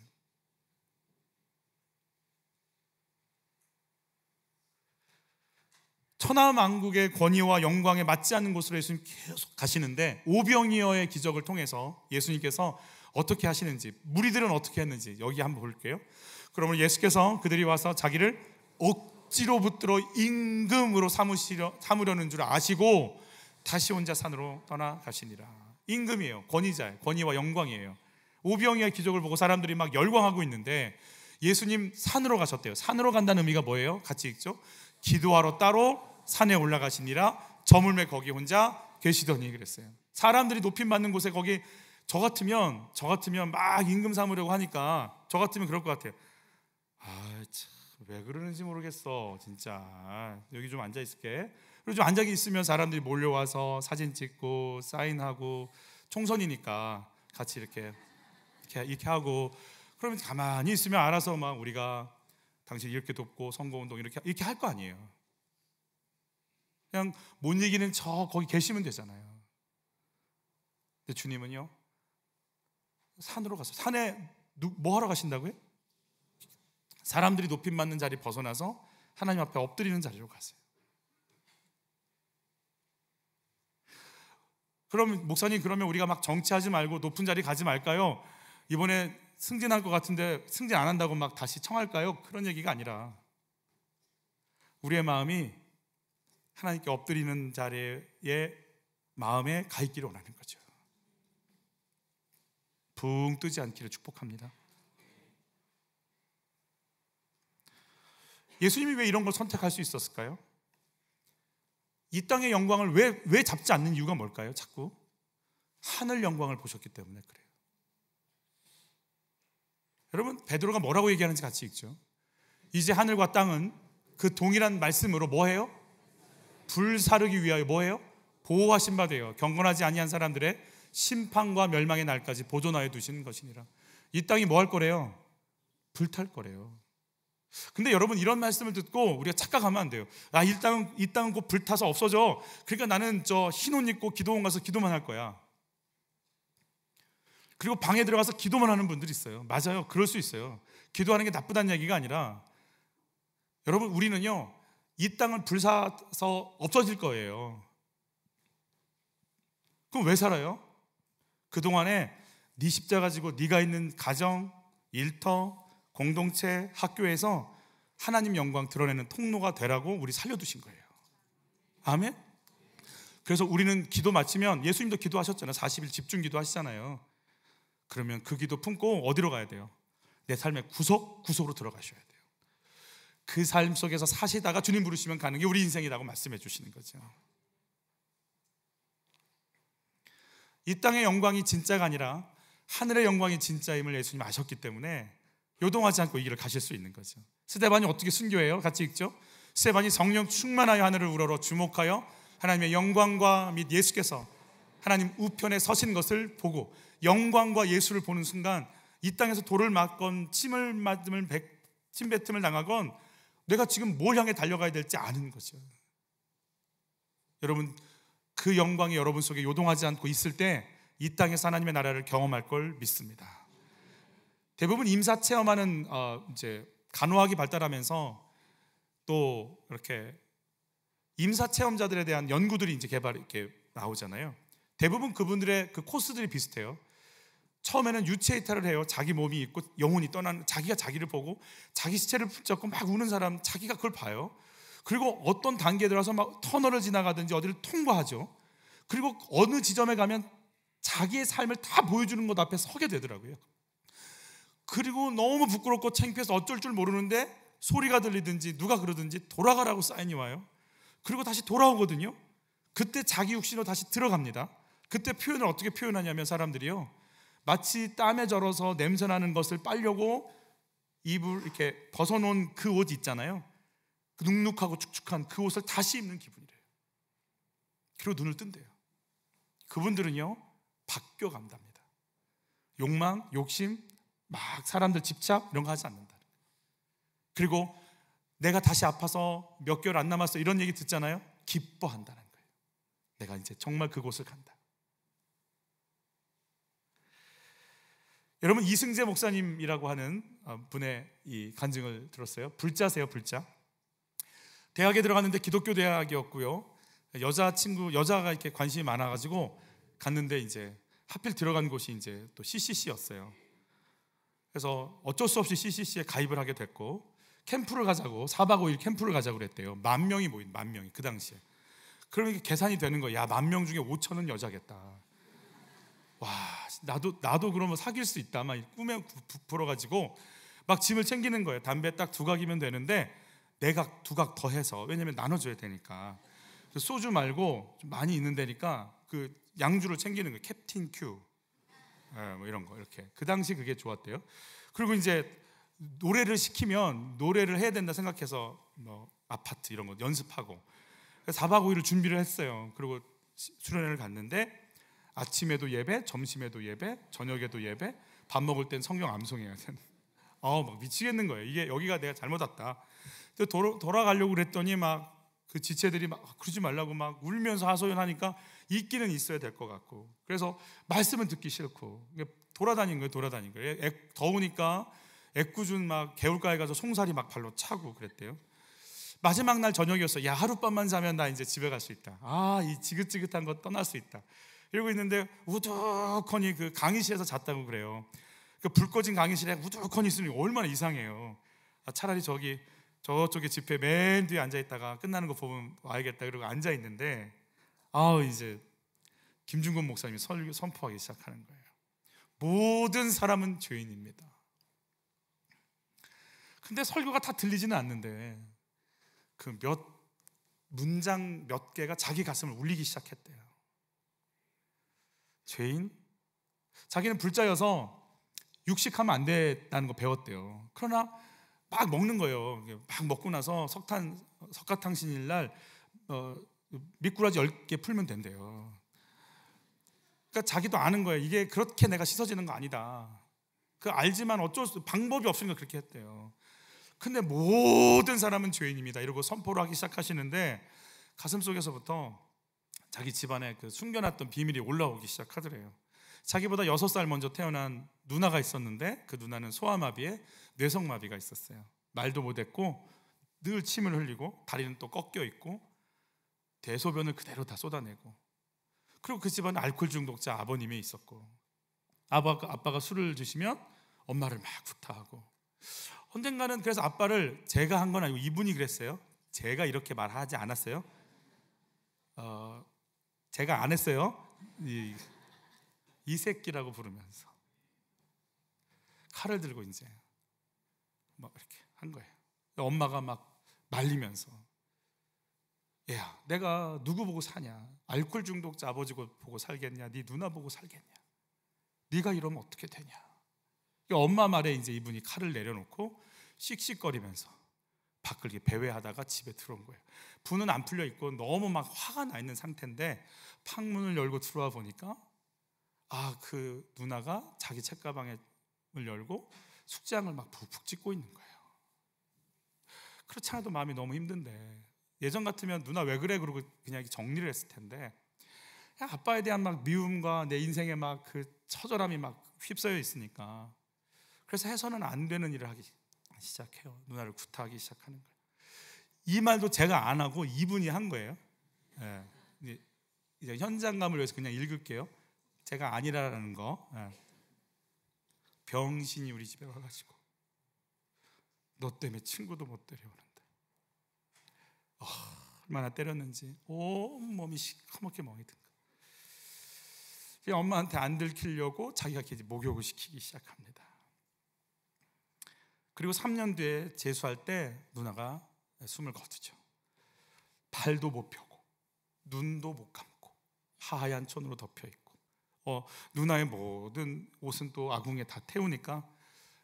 천하만국의 권위와 영광에 맞지 않는 곳으로 예수님 계속 가시는데 오병이어의 기적을 통해서 예수님께서 어떻게 하시는지, 무리들은 어떻게 했는지 여기 한번 볼게요. 그러면 예수께서 그들이 와서 자기를 억지로 붙들어 임금으로 삼으려는 줄 아시고 다시 혼자 산으로 떠나가시니라. 임금이에요. 권위자예요. 권위와 영광이에요. 오병이어의 기적을 보고 사람들이 막 열광하고 있는데 예수님 산으로 가셨대요. 산으로 간다는 의미가 뭐예요? 같이 읽죠. 기도하러 따로 산에 올라가시니라. 저물매 거기 혼자 계시더니 그랬어요. 사람들이 높임받는 곳에 거기 저 같으면 막 임금 삼으려고 하니까 저 같으면 그럴 것 같아요. 참 왜 그러는지 모르겠어 진짜. 여기 좀 앉아 있을게. 그리고 좀 앉아 있으면 사람들이 몰려와서 사진 찍고 사인하고, 총선이니까 같이 이렇게 하고, 그러면 가만히 있으면 알아서 막 우리가 당신 이렇게 돕고 선거운동 이렇게 할 거 아니에요. 그냥 못 이기는 저 거기 계시면 되잖아요. 근데 주님은요 산으로 가서, 산에 뭐 하러 가신다고요? 사람들이 높임받는 자리 벗어나서 하나님 앞에 엎드리는 자리로 가세요. 그럼 목사님, 그러면 우리가 막 정치하지 말고 높은 자리 가지 말까요? 이번에 승진할 것 같은데 승진 안 한다고 막 다시 청할까요? 그런 얘기가 아니라 우리의 마음이 하나님께 엎드리는 자리에 마음에 가 있기를 원하는 거죠. 붕 뜨지 않기를 축복합니다. 예수님이 왜 이런 걸 선택할 수 있었을까요? 이 땅의 영광을 왜 잡지 않는 이유가 뭘까요? 자꾸 하늘 영광을 보셨기 때문에 그래요. 여러분, 베드로가 뭐라고 얘기하는지 같이 읽죠. 이제 하늘과 땅은 그 동일한 말씀으로 뭐해요? 불사르기 위하여 뭐해요? 보호하신 바 되어 경건하지 아니한 사람들의 심판과 멸망의 날까지 보존하여 두신 것이니라. 이 땅이 뭐 할 거래요? 불탈 거래요. 근데 여러분, 이런 말씀을 듣고 우리가 착각하면 안 돼요. 이 땅은 곧 불타서 없어져. 그러니까 나는 저 흰 옷 입고 기도원 가서 기도만 할 거야. 그리고 방에 들어가서 기도만 하는 분들이 있어요. 맞아요, 그럴 수 있어요. 기도하는 게 나쁘다는 얘기가 아니라, 여러분, 우리는요 이 땅을 불사서 없어질 거예요. 그럼 왜 살아요? 그동안에 네 십자가 지고 네가 있는 가정, 일터, 공동체, 학교에서 하나님 영광 드러내는 통로가 되라고 우리 살려두신 거예요. 아멘? 그래서 우리는 기도 마치면, 예수님도 기도하셨잖아요. 40일 집중 기도하시잖아요. 그러면 그 기도 품고 어디로 가야 돼요? 내 삶의 구속으로 들어가셔야 돼요. 그 삶 속에서 사시다가 주님 부르시면 가는 게 우리 인생이라고 말씀해 주시는 거죠. 이 땅의 영광이 진짜가 아니라 하늘의 영광이 진짜임을 예수님 아셨기 때문에 요동하지 않고 이 길을 가실 수 있는 거죠. 스데반이 어떻게 순교해요? 같이 읽죠. 스데반이 성령 충만하여 하늘을 우러러 주목하여 하나님의 영광과 및 예수께서 하나님 우편에 서신 것을 보고 영광과 예수를 보는 순간 이 땅에서 돌을 맞건 침뱉음을 당하건 내가 지금 뭘 향해 달려가야 될지 아는 거죠. 여러분, 그 영광이 여러분 속에 요동하지 않고 있을 때 이 땅에서 하나님의 나라를 경험할 걸 믿습니다. 대부분 임사 체험하는 이제 간호학이 발달하면서 또 이렇게 임사 체험자들에 대한 연구들이 이제 이렇게 나오잖아요. 대부분 그분들의 그 코스들이 비슷해요. 처음에는 유체 이탈을 해요. 자기 몸이 있고 영혼이 떠나는, 자기가 자기를 보고 자기 시체를 붙잡고 막 우는 사람, 자기가 그걸 봐요. 그리고 어떤 단계에 들어서 막 터널을 지나가든지 어디를 통과하죠. 그리고 어느 지점에 가면 자기의 삶을 다 보여주는 것 앞에 서게 되더라고요. 그리고 너무 부끄럽고 창피해서 어쩔 줄 모르는데 소리가 들리든지 누가 그러든지 돌아가라고 사인이 와요. 그리고 다시 돌아오거든요. 그때 자기 육신으로 다시 들어갑니다. 그때 표현을 어떻게 표현하냐면 사람들이요, 마치 땀에 절어서 냄새나는 것을 빨려고 입을 이렇게 벗어놓은 그 옷 있잖아요. 그 눅눅하고 축축한 그 옷을 다시 입는 기분이래요. 그리고 눈을 뜬대요. 그분들은요 바뀌어간답니다. 욕망, 욕심, 막 사람들 집착 이런 거 하지 않는다. 그리고 내가 다시 아파서 몇 개월 안 남았어 이런 얘기 듣잖아요. 기뻐한다는 거예요. 내가 이제 정말 그곳을 간다. 여러분, 이승재 목사님이라고 하는 분의 이 간증을 들었어요. 불자세요, 불자. 대학에 들어갔는데 기독교 대학이었고요. 여자가 이렇게 관심이 많아가지고 갔는데 이제 하필 들어간 곳이 이제 또 CCC였어요. 그래서 어쩔 수 없이 CCC에 가입을 하게 됐고 캠프를 가자고 4박 5일 캠프를 가자고 그랬대요. 10,000명이 모인 10,000명이 그 당시에. 그러면 계산이 되는 거예요. 야, 10,000명 중에 5,000은 여자겠다. 와, 나도 그러면 사귈 수 있다. 막 꿈에 부풀어가지고 막 짐을 챙기는 거예요. 담배 딱 2각이면 되는데 4각, 2각 더 해서, 왜냐면 나눠줘야 되니까. 소주 말고 좀 많이 있는 데니까 그 양주를 챙기는 거예요. 캡틴 큐, 뭐 이런 거 이렇게. 그 당시 그게 좋았대요. 그리고 이제 노래를 시키면 노래를 해야 된다 생각해서 뭐 아파트 이런 거 연습하고 4박 5일을 준비를 했어요. 그리고 수련회를 갔는데 아침에도 예배, 점심에도 예배, 저녁에도 예배, 밥 먹을 땐 성경 암송해야 되는. 막 미치겠는 거예요. 이게 여기가 내가 잘못 왔다. 돌아가려고 그랬더니 막 그 지체들이 막 그러지 말라고 막 울면서 하소연하니까 있기는 있어야 될 것 같고, 그래서 말씀은 듣기 싫고 돌아다닌 거예요. 더우니까 애꿎은 막 개울가에 가서 송사리 막 발로 차고 그랬대요. 마지막 날 저녁이었어. 야, 하룻밤만 자면 나 이제 집에 갈 수 있다. 이 지긋지긋한 거 떠날 수 있다. 이러고 있는데 우두커니 그 강의실에서 잤다고 그래요. 그 불 꺼진 강의실에 우두커니 있으니 얼마나 이상해요. 차라리 저쪽에 집회 맨 뒤에 앉아있다가 끝나는 거 보면 와야겠다 그러고 앉아있는데 이제 김중건 목사님이 선포하기 시작하는 거예요. 모든 사람은 죄인입니다. 근데 설교가 다 들리지는 않는데 그 문장 몇 개가 자기 가슴을 울리기 시작했대요. 죄인? 자기는 불자여서 육식하면 안 된다는 거 배웠대요. 그러나 막 먹는 거예요. 막 먹고 나서 석가탕신일 날 미꾸라지 10개 풀면 된대요. 그러니까 자기도 아는 거예요. 이게 그렇게 내가 씻어지는 거 아니다. 알지만 어쩔 수 방법이 없으니까 그렇게 했대요. 근데 모든 사람은 죄인입니다 이러고 선포를 하기 시작하시는데 가슴속에서부터 자기 집안에 그 숨겨놨던 비밀이 올라오기 시작하더래요. 자기보다 6살 먼저 태어난 누나가 있었는데 그 누나는 소아마비에 뇌성마비가 있었어요. 말도 못했고 늘 침을 흘리고 다리는 또 꺾여 있고 대소변을 그대로 다 쏟아내고, 그리고 그 집안에 알코올 중독자 아버님이 있었고, 아빠가 술을 드시면 엄마를 막 구타하고, 언젠가는 그래서 아빠를 제가 한 건 아니고 이분이 그랬어요. 제가 이렇게 말하지 않았어요. 제가 안 했어요. 이 새끼라고 부르면서 칼을 들고 이제 막 이렇게 한 거예요. 엄마가 막 말리면서, 야, 내가 누구 보고 사냐? 알코올 중독자 아버지 보고 살겠냐? 네 누나 보고 살겠냐? 네가 이러면 어떻게 되냐? 엄마 말에 이제 이분이 칼을 내려놓고 씩씩거리면서 밖을 배회하다가 집에 들어온 거예요. 분은 안 풀려 있고 너무 막 화가 나 있는 상태인데 창문을 열고 들어와 보니까 그 누나가 자기 책가방을 열고 숙제한 걸 막 푹푹 찍고 있는 거예요. 그렇지 않아도 마음이 너무 힘든데, 예전 같으면 누나 왜 그래? 그러고 그냥 정리를 했을 텐데, 아빠에 대한 막 미움과 내 인생에 막 그 처절함이 막 휩싸여 있으니까, 그래서 해서는 안 되는 일을 하기 시작해요. 누나를 구타하기 시작하는 거예요. 이 말도 제가 안 하고 이분이 한 거예요. 이제 현장감을 위해서 그냥 읽을게요. 제가 아니라는 거. 병신이 우리 집에 와가지고 너 때문에 친구도 못 데려오는데 얼마나 때렸는지 온몸이 시커멓게 멍이 든 거예요. 엄마한테 안 들키려고 자기가 이제 목욕을 시키기 시작합니다. 그리고 3년 뒤에 재수할 때 누나가 숨을 거두죠. 발도 못 펴고 눈도 못 감고 하얀 천으로 덮여 있고, 누나의 모든 옷은 또 아궁이에 다 태우니까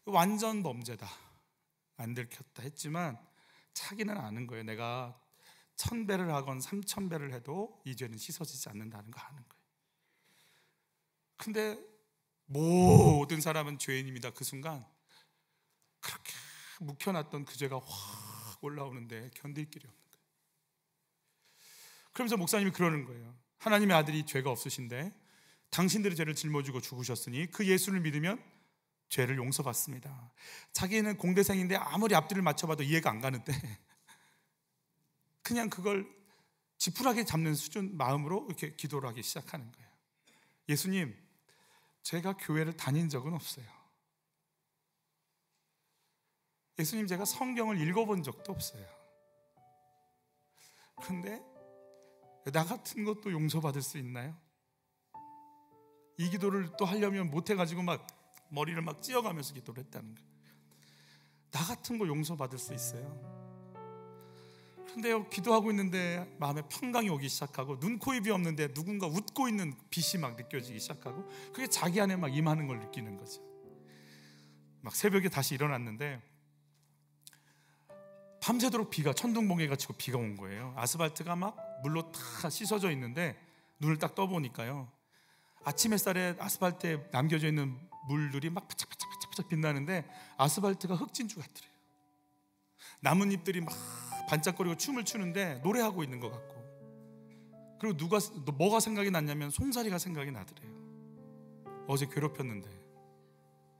완전 범죄다, 안 들켰다 했지만 차기는 아는 거예요. 내가 1000배를 하건 3000배를 해도 이 죄는 씻어지지 않는다는 거 아는 거예요. 근데 모든 사람은 죄인입니다. 그 순간 그렇게 묵혀놨던 그 죄가 확 올라오는데 견딜 길이 없는 거예요. 그러면서 목사님이 그러는 거예요. 하나님의 아들이 죄가 없으신데 당신들의 죄를 짊어지고 죽으셨으니 그 예수를 믿으면 죄를 용서받습니다. 자기는 공대생인데 아무리 앞뒤를 맞춰봐도 이해가 안 가는데 그냥 그걸 지푸라기 잡는 수준 마음으로 이렇게 기도를 하기 시작하는 거예요. 예수님, 제가 교회를 다닌 적은 없어요. 예수님, 제가 성경을 읽어본 적도 없어요. 그런데 나 같은 것도 용서받을 수 있나요? 이 기도를 또 하려면 못해가지고 막 머리를 막 찧어가면서 기도를 했다는 거예요. 나 같은 거 용서받을 수 있어요? 그런데요, 기도하고 있는데 마음에 평강이 오기 시작하고 눈, 코, 입이 없는데 누군가 웃고 있는 빛이 막 느껴지기 시작하고, 그게 자기 안에 막 임하는 걸 느끼는 거죠. 막 새벽에 다시 일어났는데 밤새도록 비가, 천둥번개가 치고 비가 온 거예요. 아스팔트가 막 물로 다 씻어져 있는데 눈을 딱 떠보니까요, 아침 햇살에 아스팔트에 남겨져 있는 물들이 막 바짝바짝 빛나는데 아스팔트가 흑진주 같더래요. 나뭇잎들이 막 반짝거리고 춤을 추는데 노래하고 있는 것 같고, 그리고 뭐가 생각이 났냐면 송사리가 생각이 나더래요. 어제 괴롭혔는데.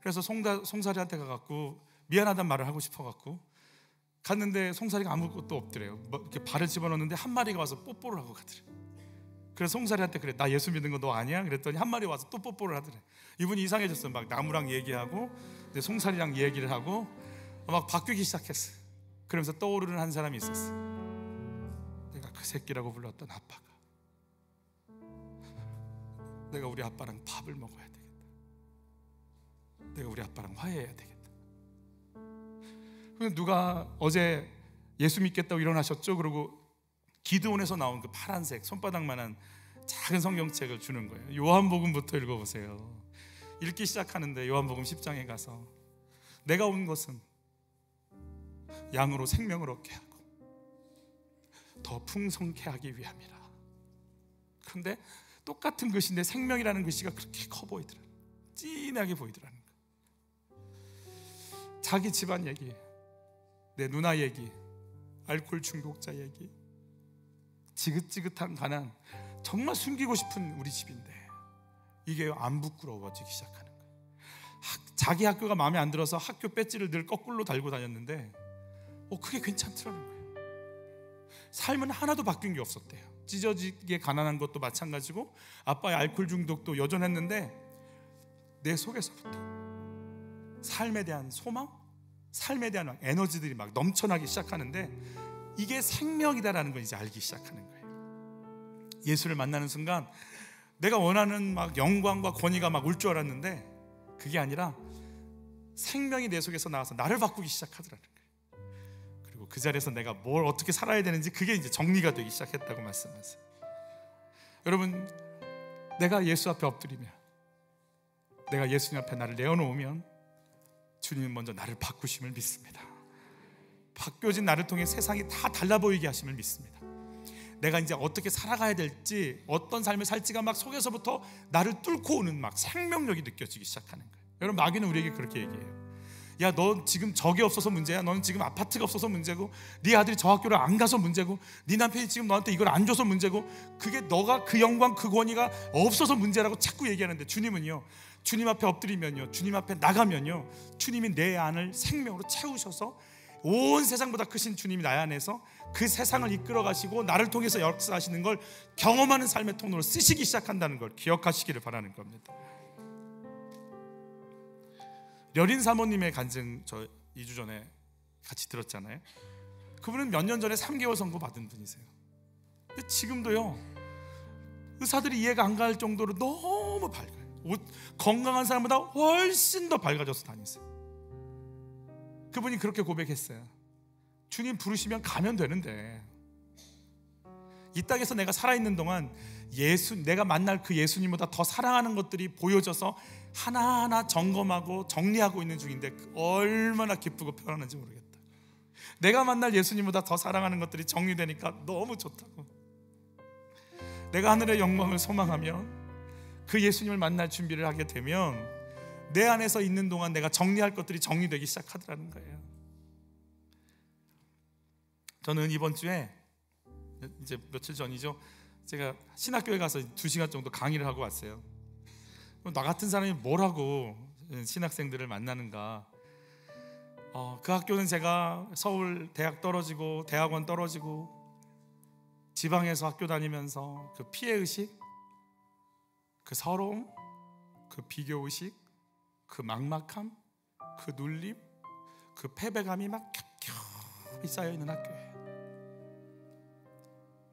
그래서 송사리한테 가갖고 미안하단 말을 하고 싶어갖고 갔는데 송사리가 아무것도 없더래요. 뭐 이렇게 발을 집어넣는데 한 마리가 와서 뽀뽀를 하고 가더래요. 그래서 송사리한테 그래, 나 예수 믿는 거 너 아니야? 그랬더니 한 마리 와서 또 뽀뽀를 하더래. 이분이 이상해졌어요. 막 나무랑 얘기하고 송사리랑 얘기를 하고 막 바뀌기 시작했어요. 그러면서 떠오르는 한 사람이 있었어요. 내가 그 새끼라고 불렀던 아빠가, 내가 우리 아빠랑 밥을 먹어야 되겠다. 내가 우리 아빠랑 화해해야 되겠다. 누가 어제 예수 믿겠다고 일어나셨죠? 그러고 기드온에서 나온 그 파란색 손바닥만한 작은 성경책을 주는 거예요. 요한복음부터 읽어보세요. 읽기 시작하는데 요한복음 10장에 가서 내가 온 것은 양으로 생명을 얻게 하고 더 풍성케 하기 위함이라. 그런데 똑같은 글씨인데 생명이라는 글씨가 그렇게 커 보이더라. 진하게 보이더라는 거예요. 자기 집안 얘기, 내 누나 얘기, 알코올 중독자 얘기, 지긋지긋한 가난, 정말 숨기고 싶은 우리 집인데 이게 안 부끄러워지기 시작하는 거예요. 자기 학교가 마음에 안 들어서 학교 배지를 늘 거꾸로 달고 다녔는데 그게 괜찮더라는 거예요. 삶은 하나도 바뀐 게 없었대요. 찢어지게 가난한 것도 마찬가지고 아빠의 알코올 중독도 여전했는데 내 속에서부터 삶에 대한 소망, 삶에 대한 에너지들이 막 넘쳐나기 시작하는데 이게 생명이다라는 걸 이제 알기 시작하는 거예요. 예수를 만나는 순간 내가 원하는 막 영광과 권위가 막 올 줄 알았는데 그게 아니라 생명이 내 속에서 나와서 나를 바꾸기 시작하더라는 거예요. 그리고 그 자리에서 내가 뭘 어떻게 살아야 되는지 그게 이제 정리가 되기 시작했다고 말씀하세요. 여러분, 내가 예수 앞에 엎드리면, 내가 예수님 앞에 나를 내어놓으면 주님은 먼저 나를 바꾸심을 믿습니다. 바뀌어진 나를 통해 세상이 다 달라 보이게 하심을 믿습니다. 내가 이제 어떻게 살아가야 될지, 어떤 삶을 살지가 막 속에서부터 나를 뚫고 오는 막 생명력이 느껴지기 시작하는 거예요. 여러분, 마귀는 우리에게 그렇게 얘기해요. 야, 너 지금 적이 없어서 문제야. 너는 지금 아파트가 없어서 문제고, 네 아들이 저 학교를 안 가서 문제고, 네 남편이 지금 너한테 이걸 안 줘서 문제고, 그게 너가 그 영광 그 권위가 없어서 문제라고 자꾸 얘기하는데, 주님은요, 주님 앞에 엎드리면요, 주님 앞에 나가면요, 주님이 내 안을 생명으로 채우셔서 온 세상보다 크신 주님이 나의 안에서 그 세상을 이끌어 가시고 나를 통해서 역사하시는 걸 경험하는 삶의 통로로 쓰시기 시작한다는 걸 기억하시기를 바라는 겁니다. 려린 사모님의 간증 저 2주 전에 같이 들었잖아요. 그분은 몇 년 전에 3개월 선고 받은 분이세요. 근데 지금도요, 의사들이 이해가 안 갈 정도로 너무 밝아요. 건강한 사람보다 훨씬 더 밝아져서 다니세요. 그분이 그렇게 고백했어요. 주님 부르시면 가면 되는데, 이 땅에서 내가 살아있는 동안 내가 만날 그 예수님보다 더 사랑하는 것들이 보여져서 하나하나 점검하고 정리하고 있는 중인데 얼마나 기쁘고 편안한지 모르겠다. 내가 만날 예수님보다 더 사랑하는 것들이 정리되니까 너무 좋다고. 내가 하늘의 영광을 소망하면 그 예수님을 만날 준비를 하게 되면 내 안에서 있는 동안 내가 정리할 것들이 정리되기 시작하더라는 거예요. 저는 이번 주에, 이제 며칠 전이죠, 제가 신학교에 가서 2시간 정도 강의를 하고 왔어요. 나 같은 사람이 뭘 하고 신학생들을 만나는가. 그 학교는 제가 서울 대학 떨어지고 대학원 떨어지고 지방에서 학교 다니면서 그 피해의식, 그 서러움, 그 비교의식, 그 막막함, 그 눌림, 그 패배감이 막 겹겹이 쌓여있는 학교예요.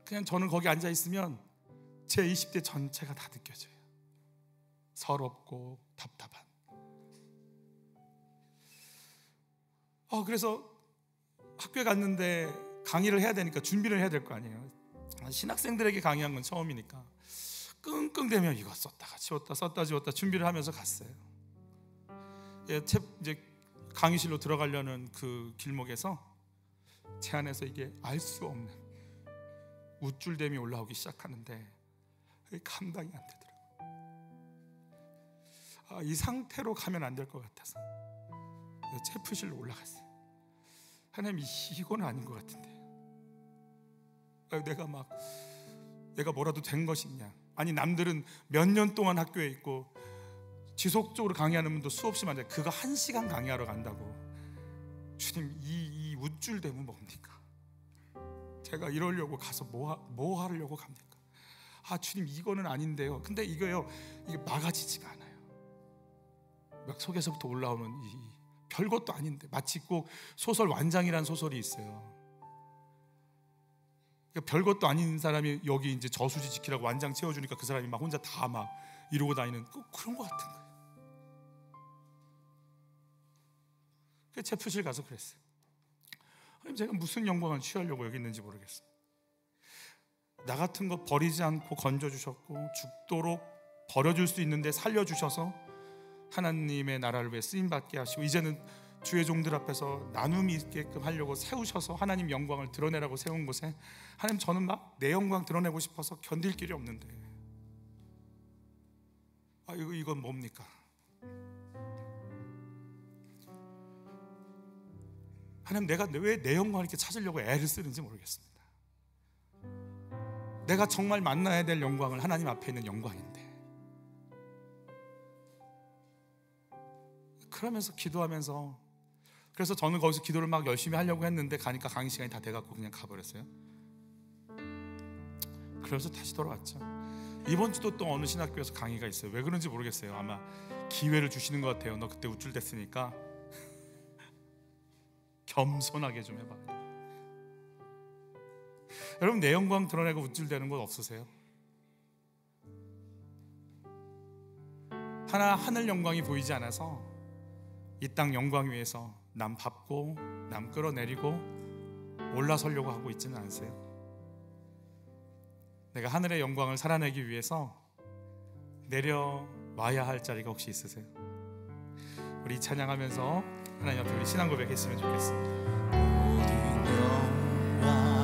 그냥 저는 거기 앉아있으면 제 20대 전체가 다 느껴져요. 서럽고 답답한. 그래서 학교에 갔는데 강의를 해야 되니까 준비를 해야 될 거 아니에요. 신학생들에게 강의한 건 처음이니까 끙끙대며 이거 썼다가 지웠다 썼다 지웠다 준비를 하면서 갔어요. 이제 강의실로 들어가려는 그 길목에서 제 안에서 이게 알 수 없는 우쭐댐이 올라오기 시작하는데 감당이 안 되더라고요. 이 상태로 가면 안 될 것 같아서 체프실로 올라갔어요. 하나님, 이건 아닌 것 같은데. 내가 뭐라도 된 것이냐. 아니, 남들은 몇 년 동안 학교에 있고 지속적으로 강의하는 분도 수없이 많은데 그가 1시간 강의하러 간다고. 주님, 이 우쭐댐은 뭡니까? 제가 이러려고 가서 뭐 하려고 갑니까? 주님, 이거는 아닌데요. 근데 이게 막아지지가 않아요. 막 속에서부터 올라오는 별것도 아닌데, 마치 꼭 소설 완장이라는 소설이 있어요. 그러니까 별것도 아닌 사람이 여기 이제 저수지 지키라고 완장 채워주니까 그 사람이 막 혼자 다 막 이러고 다니는 그런 것 같은 거예요. 그래서 체프실 가서 그랬어요. 제가 무슨 영광을 취하려고 여기 있는지 모르겠어요. 나 같은 거 버리지 않고 건져주셨고 죽도록 버려줄 수 있는데 살려주셔서 하나님의 나라를 위해 쓰임받게 하시고 이제는 주의 종들 앞에서 나눔이 있게끔 하려고 세우셔서 하나님 영광을 드러내라고 세운 곳에 하나님, 저는 막 내 영광 드러내고 싶어서 견딜 길이 없는데 이건 뭡니까? 하나님, 내가 왜 내 영광을 이렇게 찾으려고 애를 쓰는지 모르겠습니다. 내가 정말 만나야 될 영광을 하나님 앞에 있는 영광인데, 그러면서 기도하면서, 그래서 저는 거기서 기도를 막 열심히 하려고 했는데 가니까 강의 시간이 다 돼갖고 그냥 가버렸어요. 그래서 다시 돌아왔죠. 이번 주도 또 어느 신학교에서 강의가 있어요. 왜 그런지 모르겠어요. 아마 기회를 주시는 것 같아요. 너 그때 우쭐댔으니까 겸손하게 좀 해봐. 여러분, 내 영광 드러내고 우쭐대는 것 없으세요? 하늘 영광이 보이지 않아서 이 땅 영광 위에서 남 밟고 남 끌어내리고 올라서려고 하고 있지는 않으세요? 내가 하늘의 영광을 살아내기 위해서 내려와야 할 자리가 혹시 있으세요? 우리 찬양하면서 하나님 앞에 우리 신앙 고백했으면 좋겠습니다. 모든 영광을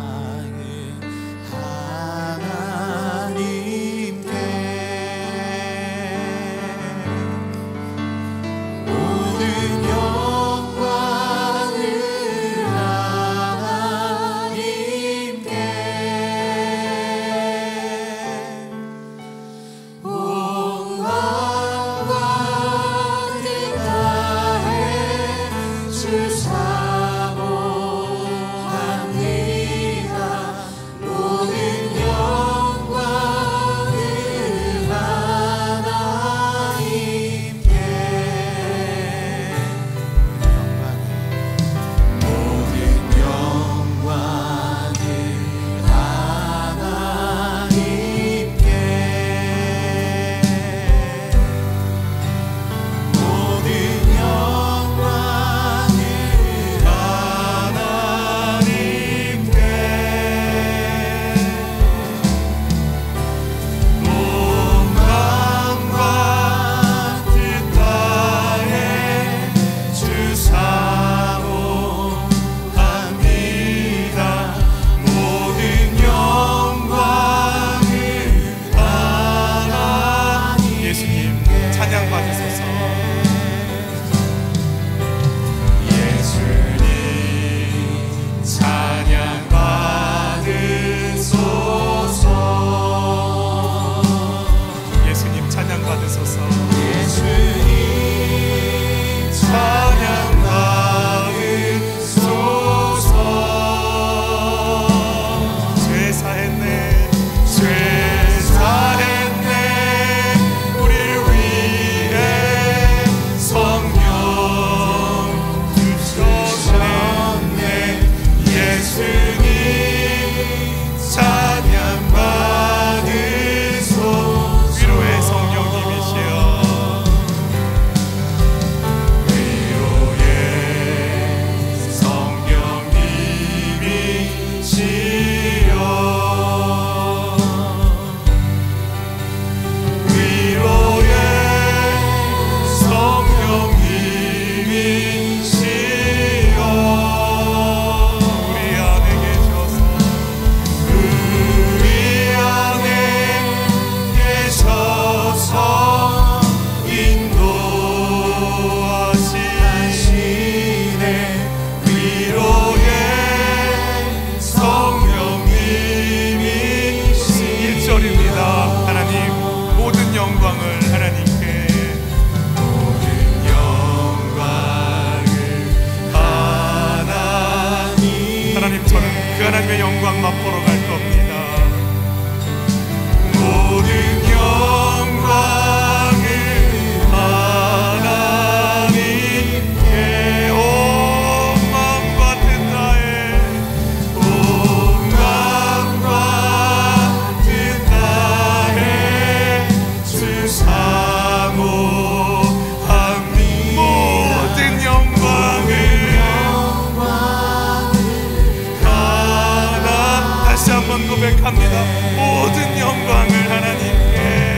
고백합니다. 모든 영광을 하나님께,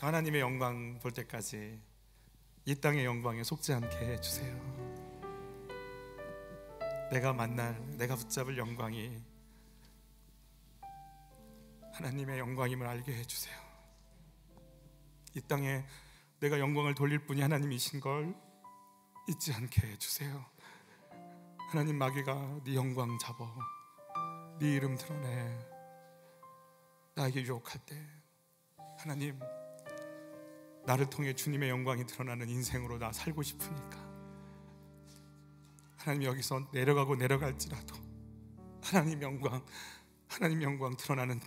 하나님의 영광 볼 때까지 이 땅의 영광에 속지 않게 해주세요. 내가 만날, 내가 붙잡을 영광이 하나님의 영광임을 알게 해주세요. 이 땅에 내가 영광을 돌릴 분이 하나님이신 걸 잊지 않게 해주세요. 하나님, 마귀가 네 영광 잡아, 네 이름 드러내 나에게 유혹할 때, 하나님, 나를 통해 주님의 영광이 드러나는 인생으로 나 살고 싶으니까 하나님, 여기서 내려가고 내려갈지라도 하나님 영광 드러나는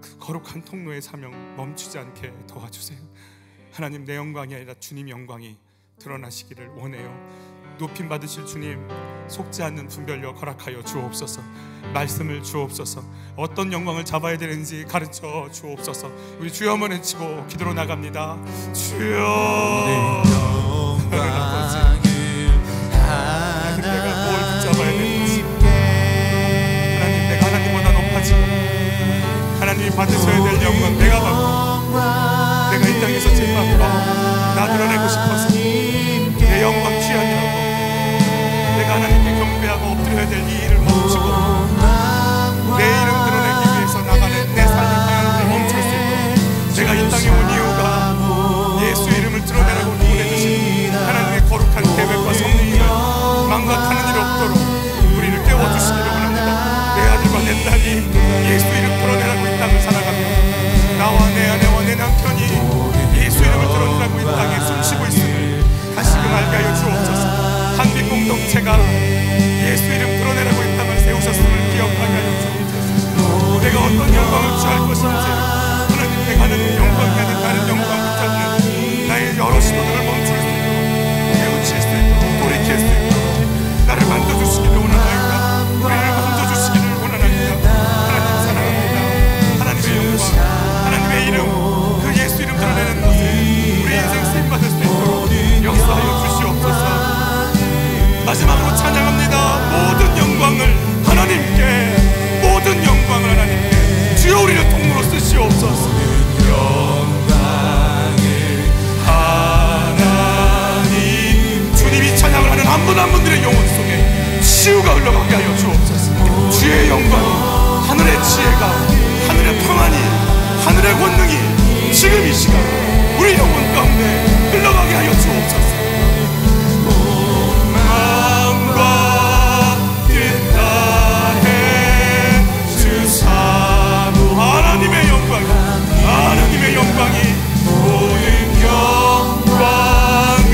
그 거룩한 통로의 사명 멈추지 않게 도와주세요. 하나님, 내 영광이 아니라 주님 영광이 드러나시기를 원해요. 높임 받으실 주님, 속지 않는 분별력 허락하여 주옵소서. 말씀을 주옵소서. 어떤 영광을 잡아야 되는지 가르쳐 주옵소서. 우리 주여 한번 외치고 기도로 나갑니다. 주여, 하나님, 내가 뭘 붙잡아야 되는지, 하나님, 내가 하나님보다 높아지고 하나님이 받으셔야 될 영광 내가 받고, 내가 이 땅에서 짓밟고 나 드러내고 싶어서 내 영광 취하니라고 내가 하나님께 경배하고 엎드려야 될 이 일을 멈추고 내 이름 드러내기 위해서 나가는 내 삶을 향하는 멈출 수 있도록, 제가 이 땅에 온 이유가 예수 이름을 드러내라고 보내주신 하나님의 거룩한 계획과 섭리를 망각하는 일이 없도록 우리를 깨워주시기를 원합니다. 내 아들과 내 딸이 예수 이름 드러내라고 이 땅을 살아가며, 나와 내 아내와 내 남편이 예수 이름을 드러내라고 이 땅에 숨쉬고 있음을 다시금 알게 하여 주옵소서. 한빛 공동체가 예수 이름 드러내라고 이 땅을 세우셨음을 기억하게 하여 주옵소서. 내가 어떤 영광을 취할 것인지, 하나님, 내가 하는 영광이 아닌 다른 영광 붙잡는 나의 여러 시도들을 멈출 수 있도록, 깨우칠 수 있도록, 돌이킬 수 있도록 나를 만져주시기를 원하나이다. 우리를 만져주시기를 원하나이다. 하나님, 사랑합니다. 하나님의 영광, 하나님의 이름, 그 예수 이름 드러내는 것에 우리 인생 쓰임받을 수 있도록 역사하여 주시옵소서. 마지막으로 찬양합니다. 모든 영광을 하나님께, 모든 영광을 하나님께, 주여 우리를 통로로 쓰시옵소서. 영광을 하나님, 주님이 찬양을 하는 한 분 한 분들의 영혼 속에 치유가 흘러가게 하여 주옵소서. 주의 영광이, 하늘의 지혜가, 하늘의 평안이, 하늘의 권능이 지금 이 시간 우리 영혼 가운데 흘러가게 하여 주옵소서. 하나님의 영광, 하나님의 영광이, 모든 영광을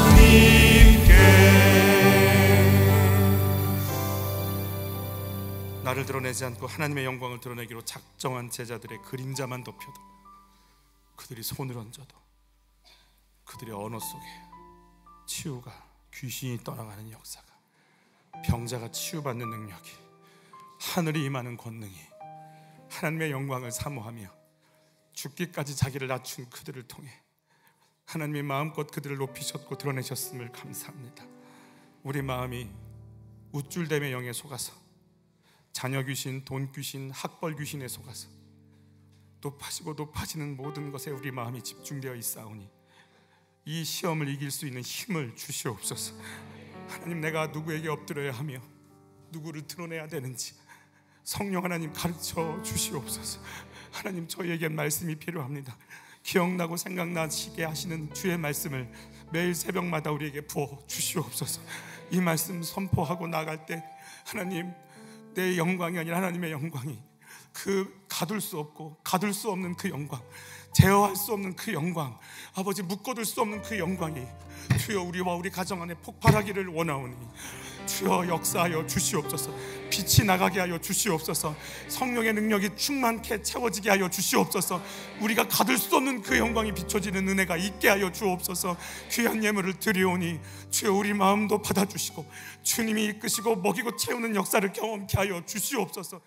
하나님께. 나를 드러내지 않고 하나님의 영광을 드러내기로 작정한 제자들의 그림자만 덮여도, 그들이 손을 얹어도 그들의 언어 속에 치유가, 귀신이 떠나가는 역사가, 병자가 치유받는 능력이, 하늘이 임하는 권능이, 하나님의 영광을 사모하며 죽기까지 자기를 낮춘 그들을 통해 하나님의 마음껏 그들을 높이셨고 드러내셨음을 감사합니다. 우리 마음이 우쭐댐의 영에 속아서, 자녀 귀신, 돈 귀신, 학벌 귀신에 속아서 높아지고 높아지는 모든 것에 우리 마음이 집중되어 있사오니 이 시험을 이길 수 있는 힘을 주시옵소서. 하나님, 내가 누구에게 엎드려야 하며 누구를 드러내야 되는지 성령 하나님 가르쳐 주시옵소서. 하나님, 저희에게 말씀이 필요합니다. 기억나고 생각나시게 하시는 주의 말씀을 매일 새벽마다 우리에게 부어 주시옵소서. 이 말씀 선포하고 나갈 때 하나님, 내 영광이 아니라 하나님의 영광이, 그 가둘 수 없고 가둘 수 없는 그 영광, 제어할 수 없는 그 영광, 아버지 묶어둘 수 없는 그 영광이 주여 우리와 우리 가정 안에 폭발하기를 원하오니 주여 역사하여 주시옵소서. 빛이 나가게 하여 주시옵소서. 성령의 능력이 충만케 채워지게 하여 주시옵소서. 우리가 가둘 수 없는 그 영광이 비춰지는 은혜가 있게 하여 주옵소서. 귀한 예물을 드리오니 주여 우리 마음도 받아주시고 주님이 이끄시고 먹이고 채우는 역사를 경험케 하여 주시옵소서.